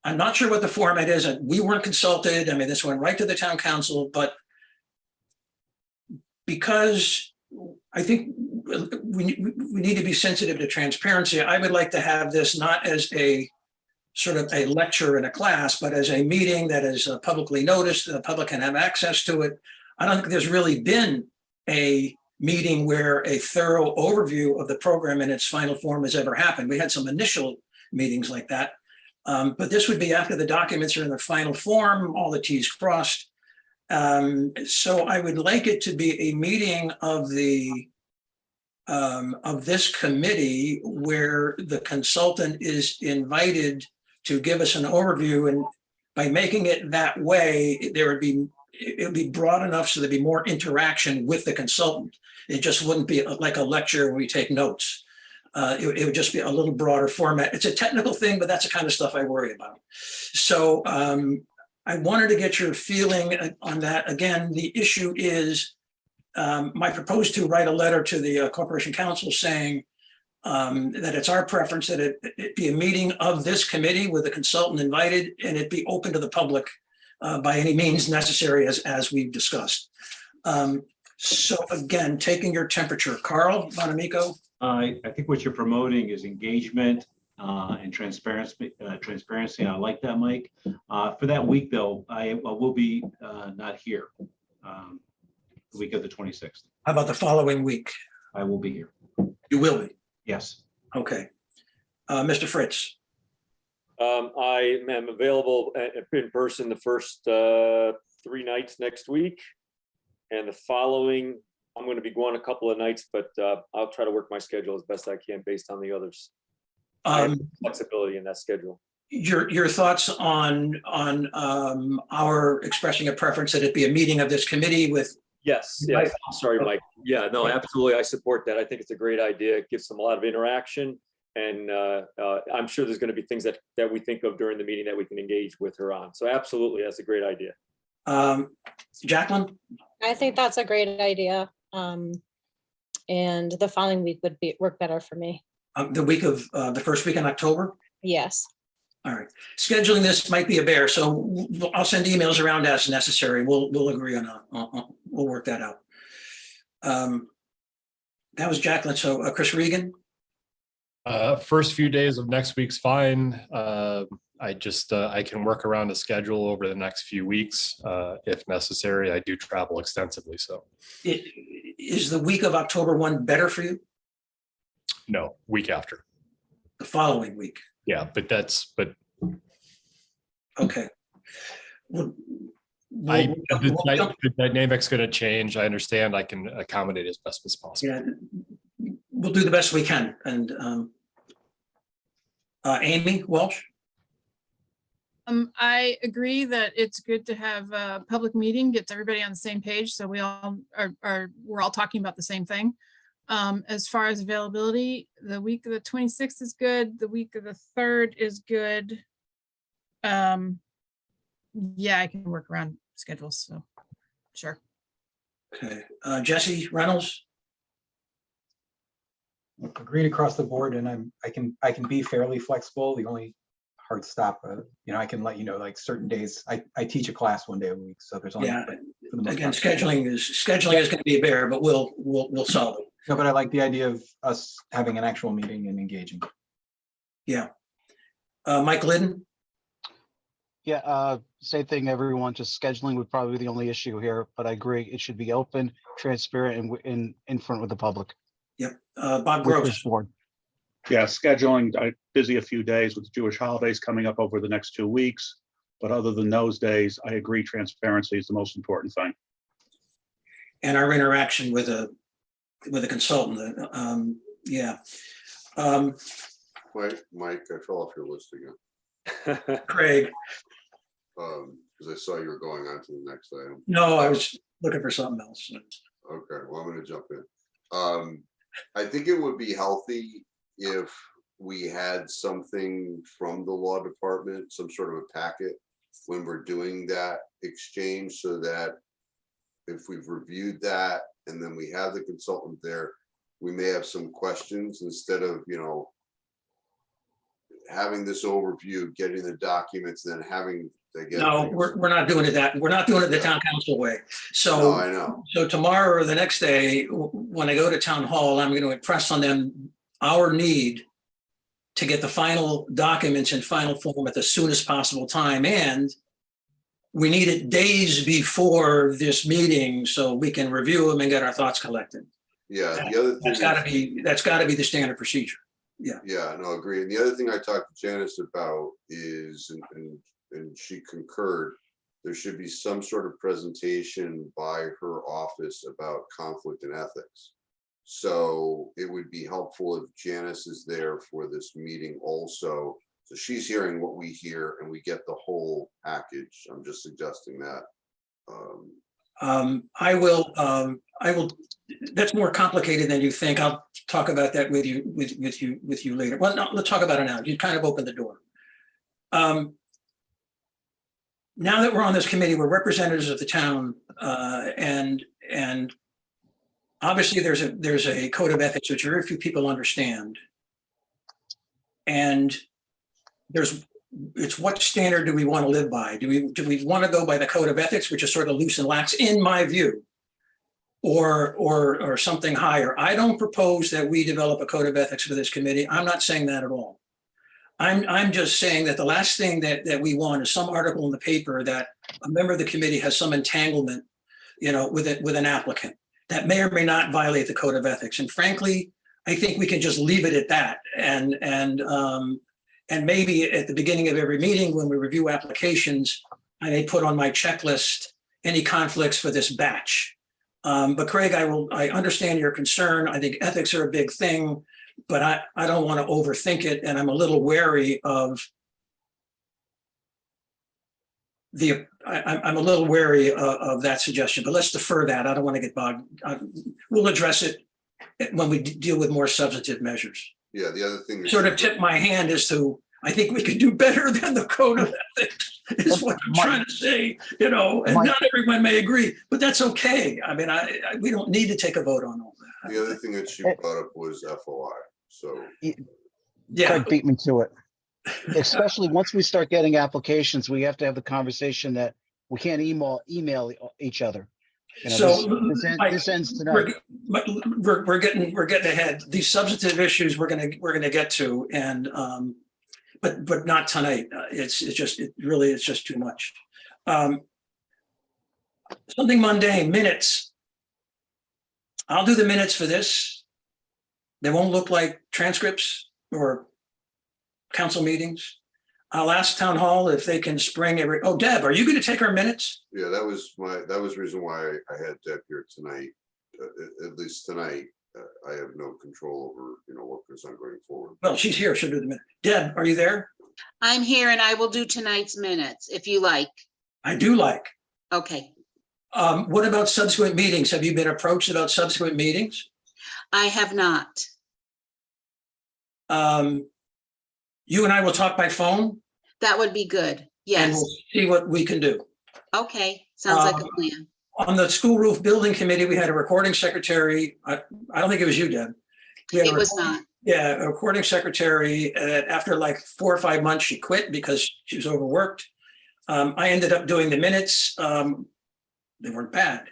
I'm not sure what the format is, and we weren't consulted. I mean, this went right to the town council, but because I think we need to be sensitive to transparency, I would like to have this not as a sort of a lecture in a class, but as a meeting that is publicly noticed, the public can have access to it. I don't think there's really been a meeting where a thorough overview of the program in its final form has ever happened. We had some initial meetings like that, but this would be after the documents are in their final form, all the T's crossed. So I would like it to be a meeting of this committee where the consultant is invited to give us an overview, and by making it that way, it would be broad enough so there'd be more interaction with the consultant. It just wouldn't be like a lecture where we take notes. It would just be a little broader format. It's a technical thing, but that's the kind of stuff I worry about. So I wanted to get your feeling on that. Again, the issue is I proposed to write a letter to the Corporation Council saying that it's our preference that it be a meeting of this committee with the consultant invited, and it be open to the public by any means necessary as we've discussed. So again, taking your temperature, Carl Bonamico. I think what you're promoting is engagement and transparency. I like that, Mike. For that week, though, I will be not here. The week of the 26th. How about the following week? I will be here. You will be? Yes. Okay. Mr. Fritz. I am available in person the first 3 nights next week. And the following, I'm going to be going a couple of nights, but I'll try to work my schedule as best I can based on the others. I have flexibility in that schedule. Your thoughts on our expressing a preference that it be a meeting of this committee with. Yes. Sorry, Mike. Yeah, no, absolutely. I support that. I think it's a great idea. It gives them a lot of interaction. And I'm sure there's going to be things that we think of during the meeting that we can engage with her on. So absolutely, that's a great idea. Jacqueline? I think that's a great idea. And the following week would work better for me. The week of the first week in October? Yes. All right. Scheduling this might be a bear, so I'll send emails around as necessary. We'll agree on we'll work that out. That was Jacqueline. So Chris Regan? First few days of next week's fine. I can work around a schedule over the next few weeks if necessary. I do travel extensively, so. Is the week of October 1 better for you? No, week after. The following week? Yeah, but okay. The dynamic's going to change. I understand. I can accommodate as best as possible. Yeah, we'll do the best we can. And Amy Walsh? I agree that it's good to have a public meeting, gets everybody on the same page, so we all we're all talking about the same thing. As far as availability, the week of the 26th is good. The week of the 3rd is good. Yeah, I can work around schedules, so sure. Okay, Jesse Reynolds? Agreed across the board, and I can be fairly flexible. The only hard stop. I can let you know, like certain days, I teach a class one day a week, so there's only. Yeah, for the most again, part. scheduling is going to be a bear, but we'll solve it. No, but I like the idea of us having an actual meeting and engaging. Yeah. Mike Liddon? Yeah, same thing, everyone. Just scheduling would probably be the only issue here, but I agree. It should be open, transparent, and in front with the public. Yep. Bob With Gross? this board. Yeah, scheduling, I'm busy a few days with the Jewish holidays coming up over the next 2 weeks. But other than those days, I agree transparency is the most important thing. And our interaction with a consultant, yeah. Wait, Mike, I fell off your list again. Craig? Because I saw you were going on to the next item. No, I was looking for something else. Okay, well, I'm gonna jump in. I think it would be healthy if we had something from the law department, some sort of a packet when we're doing that exchange, so that if we've reviewed that and then we have the consultant there, we may have some questions instead of, having this overview, getting the documents, then having to get. No, we're not doing it that, we're not doing it the town council way. No, So, I know. so tomorrow or the next day, when I go to town hall, I'm going to impress on them our need to get the final documents in final form at the soonest possible time. And we need it days before this meeting so we can review them and get our thoughts collected. Yeah, the other thing. That's gotta be the standard procedure. Yeah, no, agree. And the other thing I talked to Janice about is, and she concurred, there should be some sort of presentation by her office about conflict and ethics. So it would be helpful if Janice is there for this meeting also. So she's hearing what we hear and we get the whole package. I'm just suggesting that. I will, that's more complicated than you think. I'll talk about that with you later. Well, no, let's talk about it now. You kind of opened the door. Now that we're on this committee, we're representatives of the town, and obviously there's a code of ethics which very few people understand. And it's what standard do we want to live by? Do we want to go by the code of ethics, which is sort of loose and lax, in my view, or something higher? I don't propose that we develop a code of ethics for this committee. I'm not saying that at all. I'm just saying that the last thing that we want is some article in the paper that a member of the committee has some entanglement, with an applicant that may or may not violate the code of ethics. And frankly, I think we can just leave it at that. And maybe at the beginning of every meeting, when we review applications, I may put on my checklist any conflicts for this batch. But Craig, I understand your concern. I think ethics are a big thing, but I don't want to overthink it. And I'm a little wary of I'm a little wary of that suggestion, but let's defer that. I don't want to get bogged. We'll address it when we deal with more substantive measures. Yeah, the other thing. Sort of tip my hand as to, I think we could do better than the code of ethics, is what I'm trying to say, and not everyone may agree, but that's okay. I mean, we don't need to take a vote on all that. The other thing that she brought up was FOI, so. Yeah. Craig beat me to it. Especially once we start getting applications, we have to have the conversation that we can't email each other. So this ends tonight. We're getting ahead. These substantive issues we're gonna get to, and but not tonight. It's just too much. Something mundane, minutes. I'll do the minutes for this. They won't look like transcripts or council meetings. I'll ask town hall if they can spring Deb, are you going to take our minutes? Yeah, that was the reason why I had Deb here tonight. At least tonight, I have no control over, what goes on going forward. Well, she's here. She'll do the minute. Deb, are you there? I'm here and I will do tonight's minutes if you like. I do like. Okay. What about subsequent meetings? Have you been approached about subsequent meetings? I have not. You and I will talk by phone. That would be good. And Yes. we'll see what we can do. Okay. Sounds like a plan. On the school roof building committee, we had a recording secretary. I don't think it was you, Deb. It was not. Yeah, a recording secretary, after like 4 or 5 months, she quit because she was overworked. I ended up doing the minutes. They weren't bad.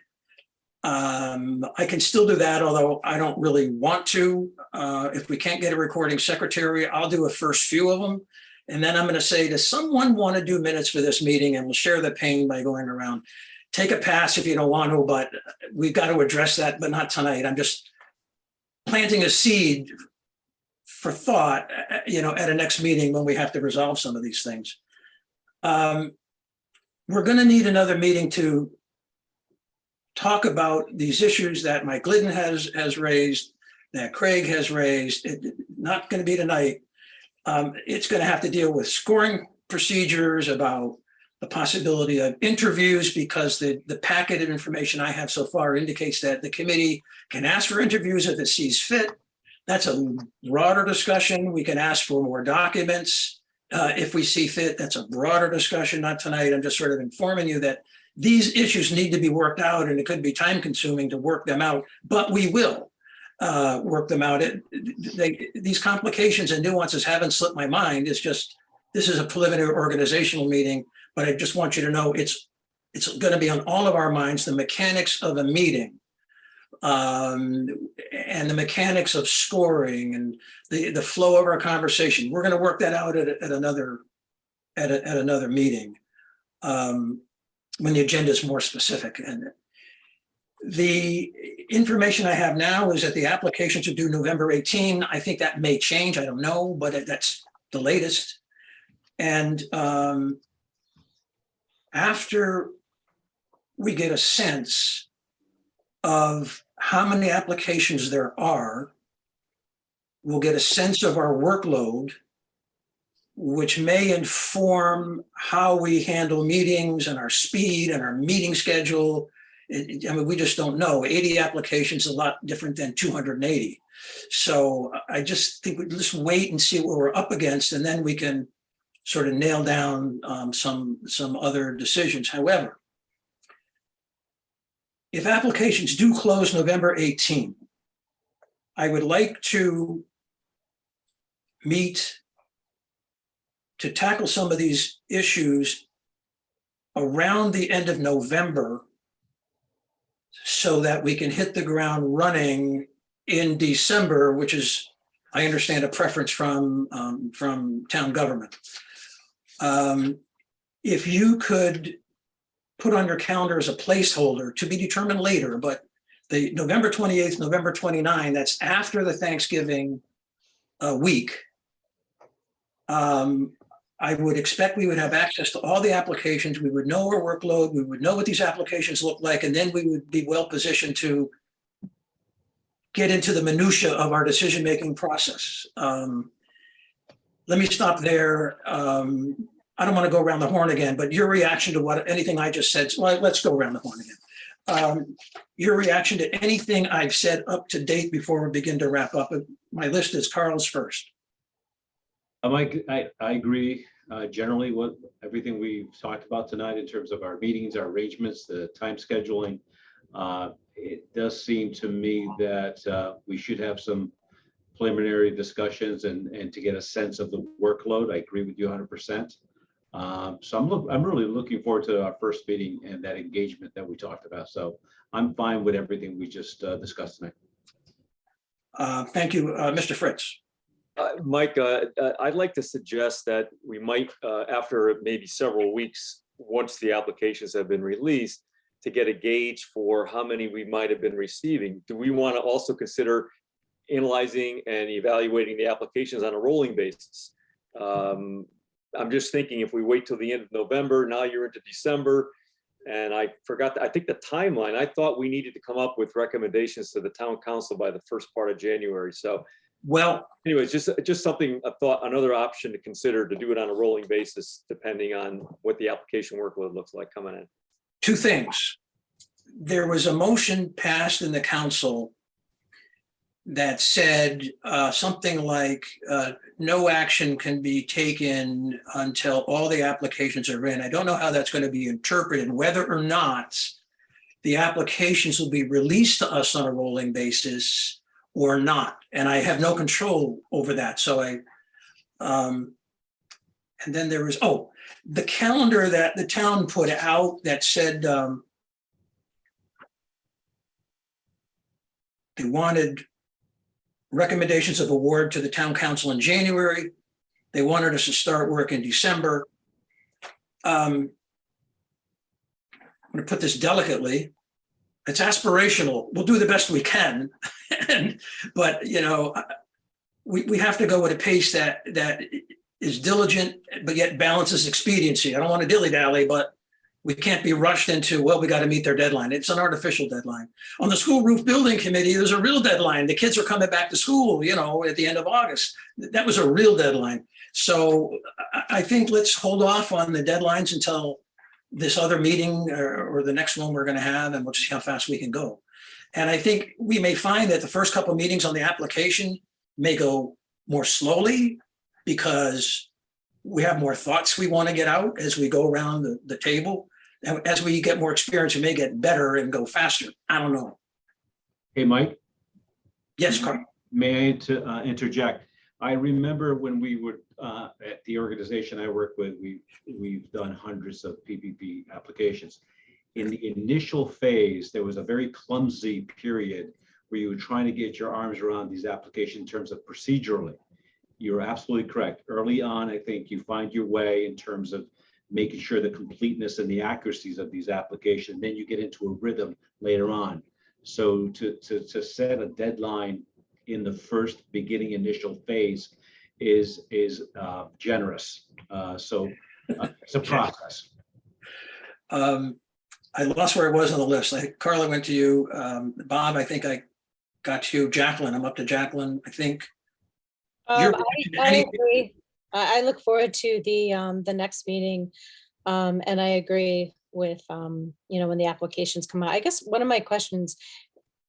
I can still do that, although I don't really want to. If we can't get a recording secretary, I'll do a first few of them. And then I'm going to say, does someone want to do minutes for this meeting? And we'll share the pain by going around. Take a pass if you don't want to, but we've got to address that, but not tonight. I'm just planting a seed for thought, at a next meeting when we have to resolve some of these things. We're going to need another meeting to talk about these issues that Mike Glidden has raised, that Craig has raised. Not going to be tonight. It's going to have to deal with scoring procedures, about the possibility of interviews, because the packet of information I have so far indicates that the committee can ask for interviews if it sees fit. That's a broader discussion. We can ask for more documents if we see fit. That's a broader discussion, not tonight. I'm just sort of informing you that these issues need to be worked out, and it could be time consuming to work them out, but we will work them out. These complications and nuances haven't slipped my mind. It's just, this is a preliminary organizational meeting, but I just want you to know it's going to be on all of our minds, the mechanics of a meeting, and the mechanics of scoring and the flow of our conversation. We're going to work that out at another meeting when the agenda is more specific. And the information I have now is that the applications are due November 18. I think that may change. I don't know, but that's the latest. And after we get a sense of how many applications there are, we'll get a sense of our workload, which may inform how we handle meetings and our speed and our meeting schedule. I mean, we just don't know. 80 applications is a lot different than 280. So I just think we just wait and see what we're up against, and then we can sort of nail down some other decisions. However, if applications do close November 18, I would like to meet to tackle some of these issues around the end of November, so that we can hit the ground running in December, which is, I understand, a preference from town government. If you could put on your calendar as a placeholder, to be determined later, but the November 28th, November 29th, that's after the Thanksgiving week. I would expect we would have access to all the applications. We would know our workload. We would know what these applications look like, and then we would be well positioned to get into the minutia of our decision-making process. Let me stop there. I don't want to go around the horn again, but your reaction to anything I just said, well, let's go around the horn again. Your reaction to anything I've said up to date before we begin to wrap up. My list is Carl's first. Mike, I agree generally with everything we've talked about tonight in terms of our meetings, our arrangements, the time scheduling. It does seem to me that we should have some preliminary discussions and to get a sense of the workload. I agree with you 100%. So I'm really looking forward to our first meeting and that engagement that we talked about. So I'm fine with everything we just discussed tonight. Thank you, Mr. Fritz. Mike, I'd like to suggest that we might, after maybe several weeks, once the applications have been released, to get a gauge for how many we might have been receiving. Do we want to also consider analyzing and evaluating the applications on a rolling basis? I'm just thinking if we wait till the end of November, now you're into December, and I forgot, I think the timeline, I thought we needed to come up with recommendations to the town council by the first part of January. So, well, anyways, just something, a thought, another option to consider, to do it on a rolling basis, depending on what the application workload looks like coming in. Two things. There was a motion passed in the council that said something like no action can be taken until all the applications are in. I don't know how that's going to be interpreted, whether or not the applications will be released to us on a rolling basis, or not. And I have no control over that. So and then there was, the calendar that the town put out that said they wanted recommendations of award to the town council in January. They wanted us to start work in December. I'm going to put this delicately. It's aspirational. We'll do the best we can. But, you know, we have to go at a pace that is diligent, but yet balances expediency. I don't want to dilly-dally, but we can't be rushed into, well, we got to meet their deadline. It's an artificial deadline. On the school roof building committee, there's a real deadline. The kids are coming back to school, you know, at the end of August. That was a real deadline. So I think let's hold off on the deadlines until this other meeting or the next one we're going to have, and we'll see how fast we can go. And I think we may find that the first couple of meetings on the application may go more slowly because we have more thoughts we want to get out as we go around the table. And as we get more experience, we may get better and go faster. I don't know. Hey, Mike, Yes, Carl. may I interject? I remember when we were at the organization I work with, we've done hundreds of PPP applications. In the initial phase, there was a very clumsy period where you were trying to get your arms around these applications in terms of procedurally. You're absolutely correct. Early on, I think you find your way in terms of making sure the completeness and the accuracies of these applications. Then you get into a rhythm later on. So to set a deadline in the first beginning initial phase is generous. So it's a process. I lost where I was on the list. Carla went to you. Bob, I think I got to you. Jacqueline, I'm up to Jacqueline, I think. I agree. I look forward to the next meeting. And I agree with, you know, when the applications come out. I guess one of my questions,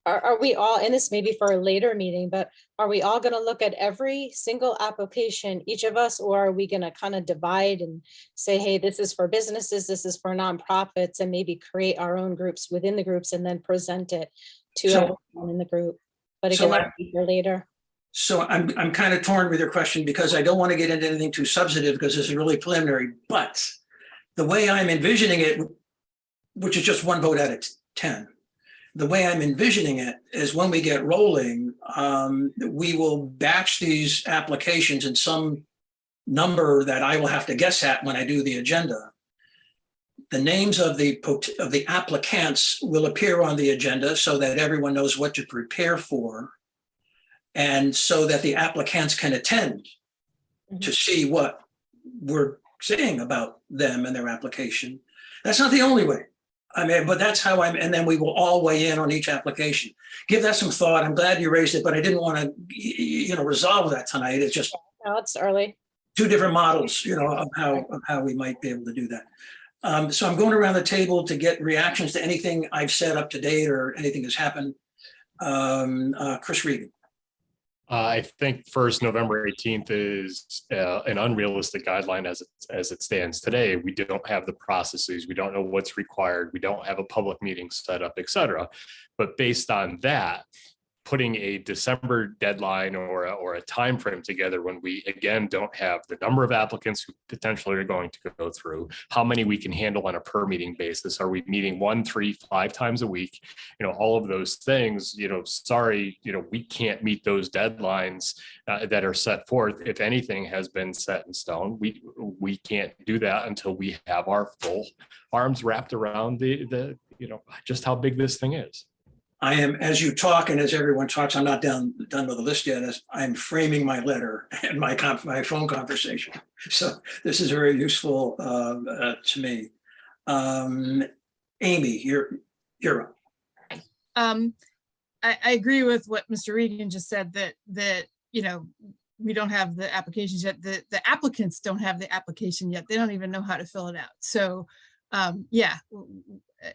are we all, and this may be for a later meeting, but are we all going to look at every single application, each of us, or are we going to kind of divide and say, hey, this is for businesses, this is for nonprofits, and maybe create our own groups within the groups and then present it to everyone in the group? But again, that'll be for later. So I'm kind of torn with your question because I don't want to get into anything too substantive because this is really preliminary, but the way I'm envisioning it, which is just one vote out of 10, the way I'm envisioning it is when we get rolling, we will batch these applications in some number that I will have to guess at when I do the agenda. The names of the applicants will appear on the agenda so that everyone knows what to prepare for. And so that the applicants can attend to see what we're saying about them and their application. That's not the only way. I mean, but that's how and then we will all weigh in on each application. Give that some thought. I'm glad you raised it, but I didn't want to, you know, resolve that tonight. It's just No, it's early. two different models, you know, of how we might be able to do that. So I'm going around the table to get reactions to anything I've said up to date or anything that's happened. Chris Regan. I think first November 18th is an unrealistic guideline as it stands today. We don't have the processes. We don't know what's required. We don't have a public meeting set up, et cetera. But based on that, putting a December deadline or a time frame together when we again don't have the number of applicants who potentially are going to go through, how many we can handle on a per meeting basis. Are we meeting 1, 3, 5 times a week? You know, all of those things, you know, sorry, you know, we can't meet those deadlines that are set forth. If anything has been set in stone, we can't do that until we have our full arms wrapped around the you know, just how big this thing is. I am, as you talk and as everyone talks, I'm not done with the list yet, as I'm framing my letter and my phone conversation. So this is very useful to me. Amy, you're up. I agree with what Mr. Regan just said, that you know, we don't have the applications yet. The applicants don't have the application yet. They don't even know how to fill it out. So yeah,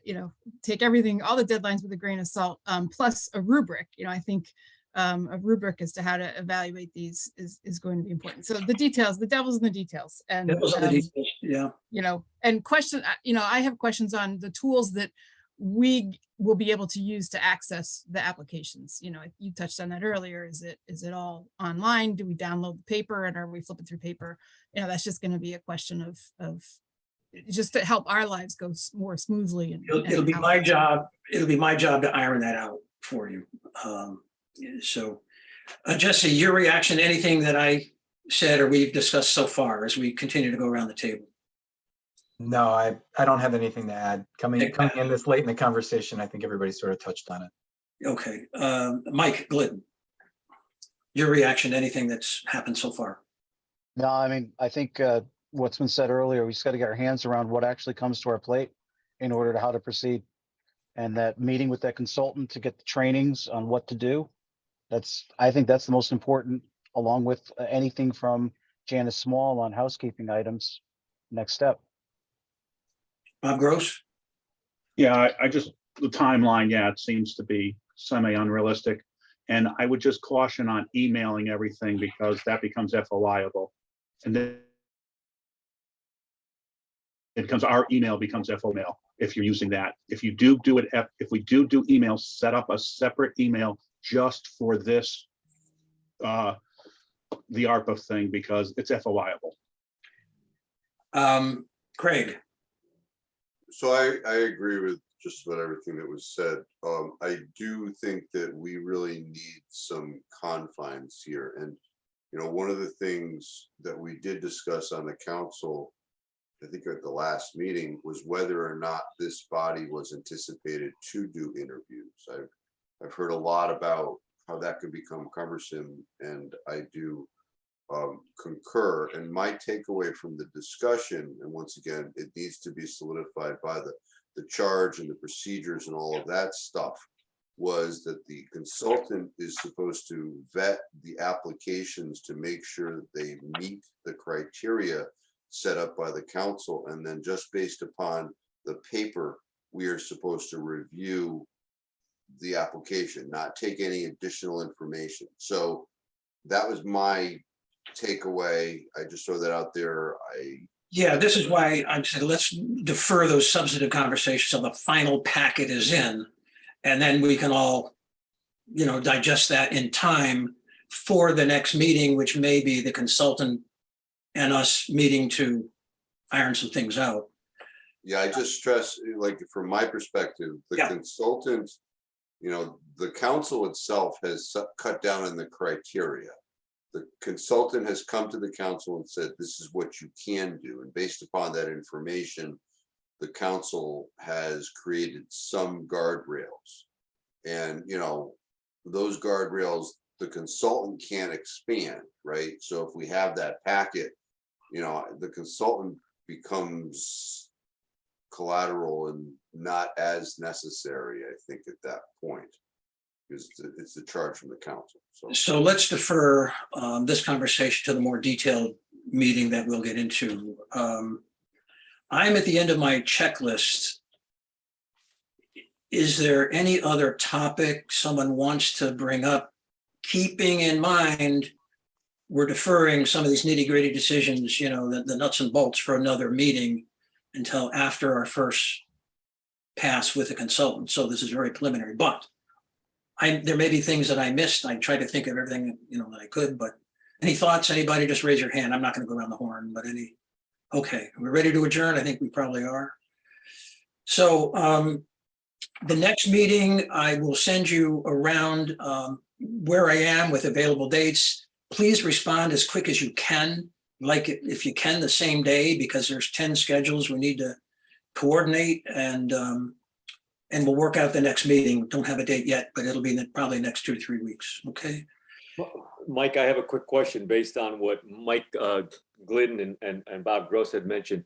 you know, take everything, all the deadlines with a grain of salt, plus a rubric. You know, I think a rubric as to how to evaluate these is going to be important. So the details, the devil's in the details. And That was the details, yeah. you know, and question, you know, I have questions on the tools that we will be able to use to access the applications. You know, you touched on that earlier. Is it all online? Do we download the paper and are we flipping through paper? You know, that's just going to be a question of just to help our lives go more smoothly. And It'll be my job. It'll be my job to iron that out for you. So, Jesse, your reaction to anything that I said or we've discussed so far as we continue to go around the table? No, I don't have anything to add. Coming in this late in the conversation, I think everybody sort of touched on it. Okay, Mike Glidden, your reaction to anything that's happened so far? No, I mean, I think what's been said earlier, we just got to get our hands around what actually comes to our plate in order to how to proceed. And that meeting with that consultant to get the trainings on what to do, I think that's the most important, along with anything from Janice Small on housekeeping items. Next step. Bob Gross? Yeah, the timeline, yeah, it seems to be semi-unrealistic. And I would just caution on emailing everything because that becomes FOIable. And then our email becomes FO mail if you're using that. If we do email, set up a separate email just for this, the ARPA thing, because it's FOIable. Craig? So I agree with just about everything that was said. I do think that we really need some confines here. And, you know, one of the things that we did discuss on the council, I think at the last meeting, was whether or not this body was anticipated to do interviews. I've heard a lot about how that could become cumbersome, and I do concur. And my takeaway from the discussion, and once again, it needs to be solidified by the charge and the procedures and all of that stuff, was that the consultant is supposed to vet the applications to make sure that they meet the criteria set up by the council, and then just based upon the paper, we are supposed to review the application, not take any additional information. So that was my takeaway. I just throw that out there. Yeah, this is why I said let's defer those substantive conversations till the final packet is in, and then we can all, you know, digest that in time for the next meeting, which may be the consultant and us meeting to iron some things out. Yeah, I just stress, like, from my perspective, the consultant, you know, the council itself has cut down on the criteria. The consultant has come to the council and said, this is what you can do. And based upon that information, the council has created some guardrails. And, you know, those guardrails, the consultant can't expand, right? So if we have that packet, you know, the consultant becomes collateral and not as necessary, I think, at that point, because it's the charge from the council. So let's defer this conversation to the more detailed meeting that we'll get into. I'm at the end of my checklist. Is there any other topic someone wants to bring up, keeping in mind we're deferring some of these nitty-gritty decisions, you know, the nuts and bolts, for another meeting until after our first pass with the consultant. So this is very preliminary, but there may be things that I missed. I tried to think of everything, you know, that I could, but any thoughts, anybody? Just raise your hand. I'm not going to go around the horn, but okay, we're ready to adjourn. I think we probably are. So the next meeting, I will send you around where I am with available dates. Please respond as quick as you can, like if you can the same day, because there's 10 schedules we need to coordinate, and we'll work out the next meeting. Don't have a date yet, but it'll be probably next 2 to 3 weeks. Okay. Mike, I have a quick question based on what Mike Glidden and Bob Gross had mentioned.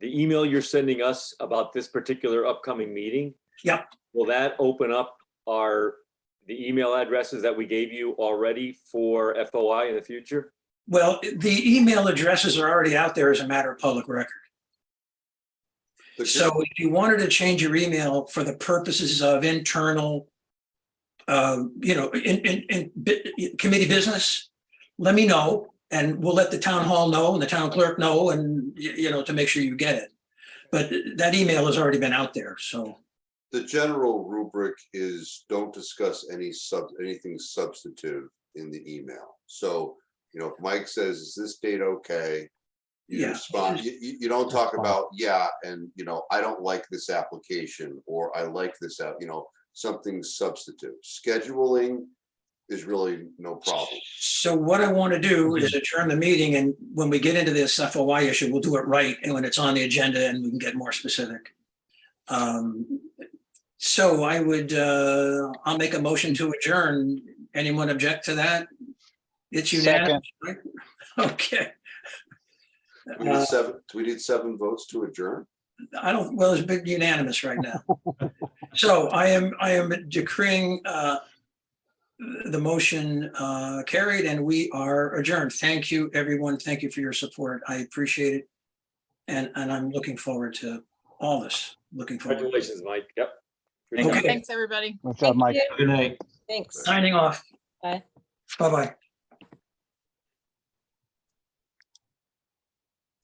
The email you're sending us about this particular upcoming meeting, yep, will that open up the email addresses that we gave you already for FOI in the future? Well, the email addresses are already out there as a matter of public record. So if you wanted to change your email for the purposes of internal, you know, in committee business, let me know, and we'll let the town hall know and the town clerk know, and, you know, to make sure you get it. But that email has already been out there. So the general rubric is don't discuss anything substantive in the email. So, you know, if Mike says, is this date okay? You Yeah. respond, you don't talk fine. about, yeah, and you know, I don't like this application, or I like this out, you know, something substantive. Scheduling is really no problem. So what I want to do is adjourn the meeting, and when we get into this FOI issue, we'll do it right, and when it's on the agenda and we can get more specific. So I would, I'll make a motion to adjourn. Anyone object to that? It's unanimous, right? Okay. Do we need 7 votes to adjourn? I don't, well, it's big unanimous right now. So I am decreeing the motion carried, and we are adjourned. Thank you, everyone. Thank you for your support. I appreciate it. And I'm looking forward to all this. Looking forward. Congratulations, Mike. Yep. Thank you. Okay, Thanks, everybody. What's up, Mike? Thank you. Good night. Thanks. signing off. Bye. Bye-bye.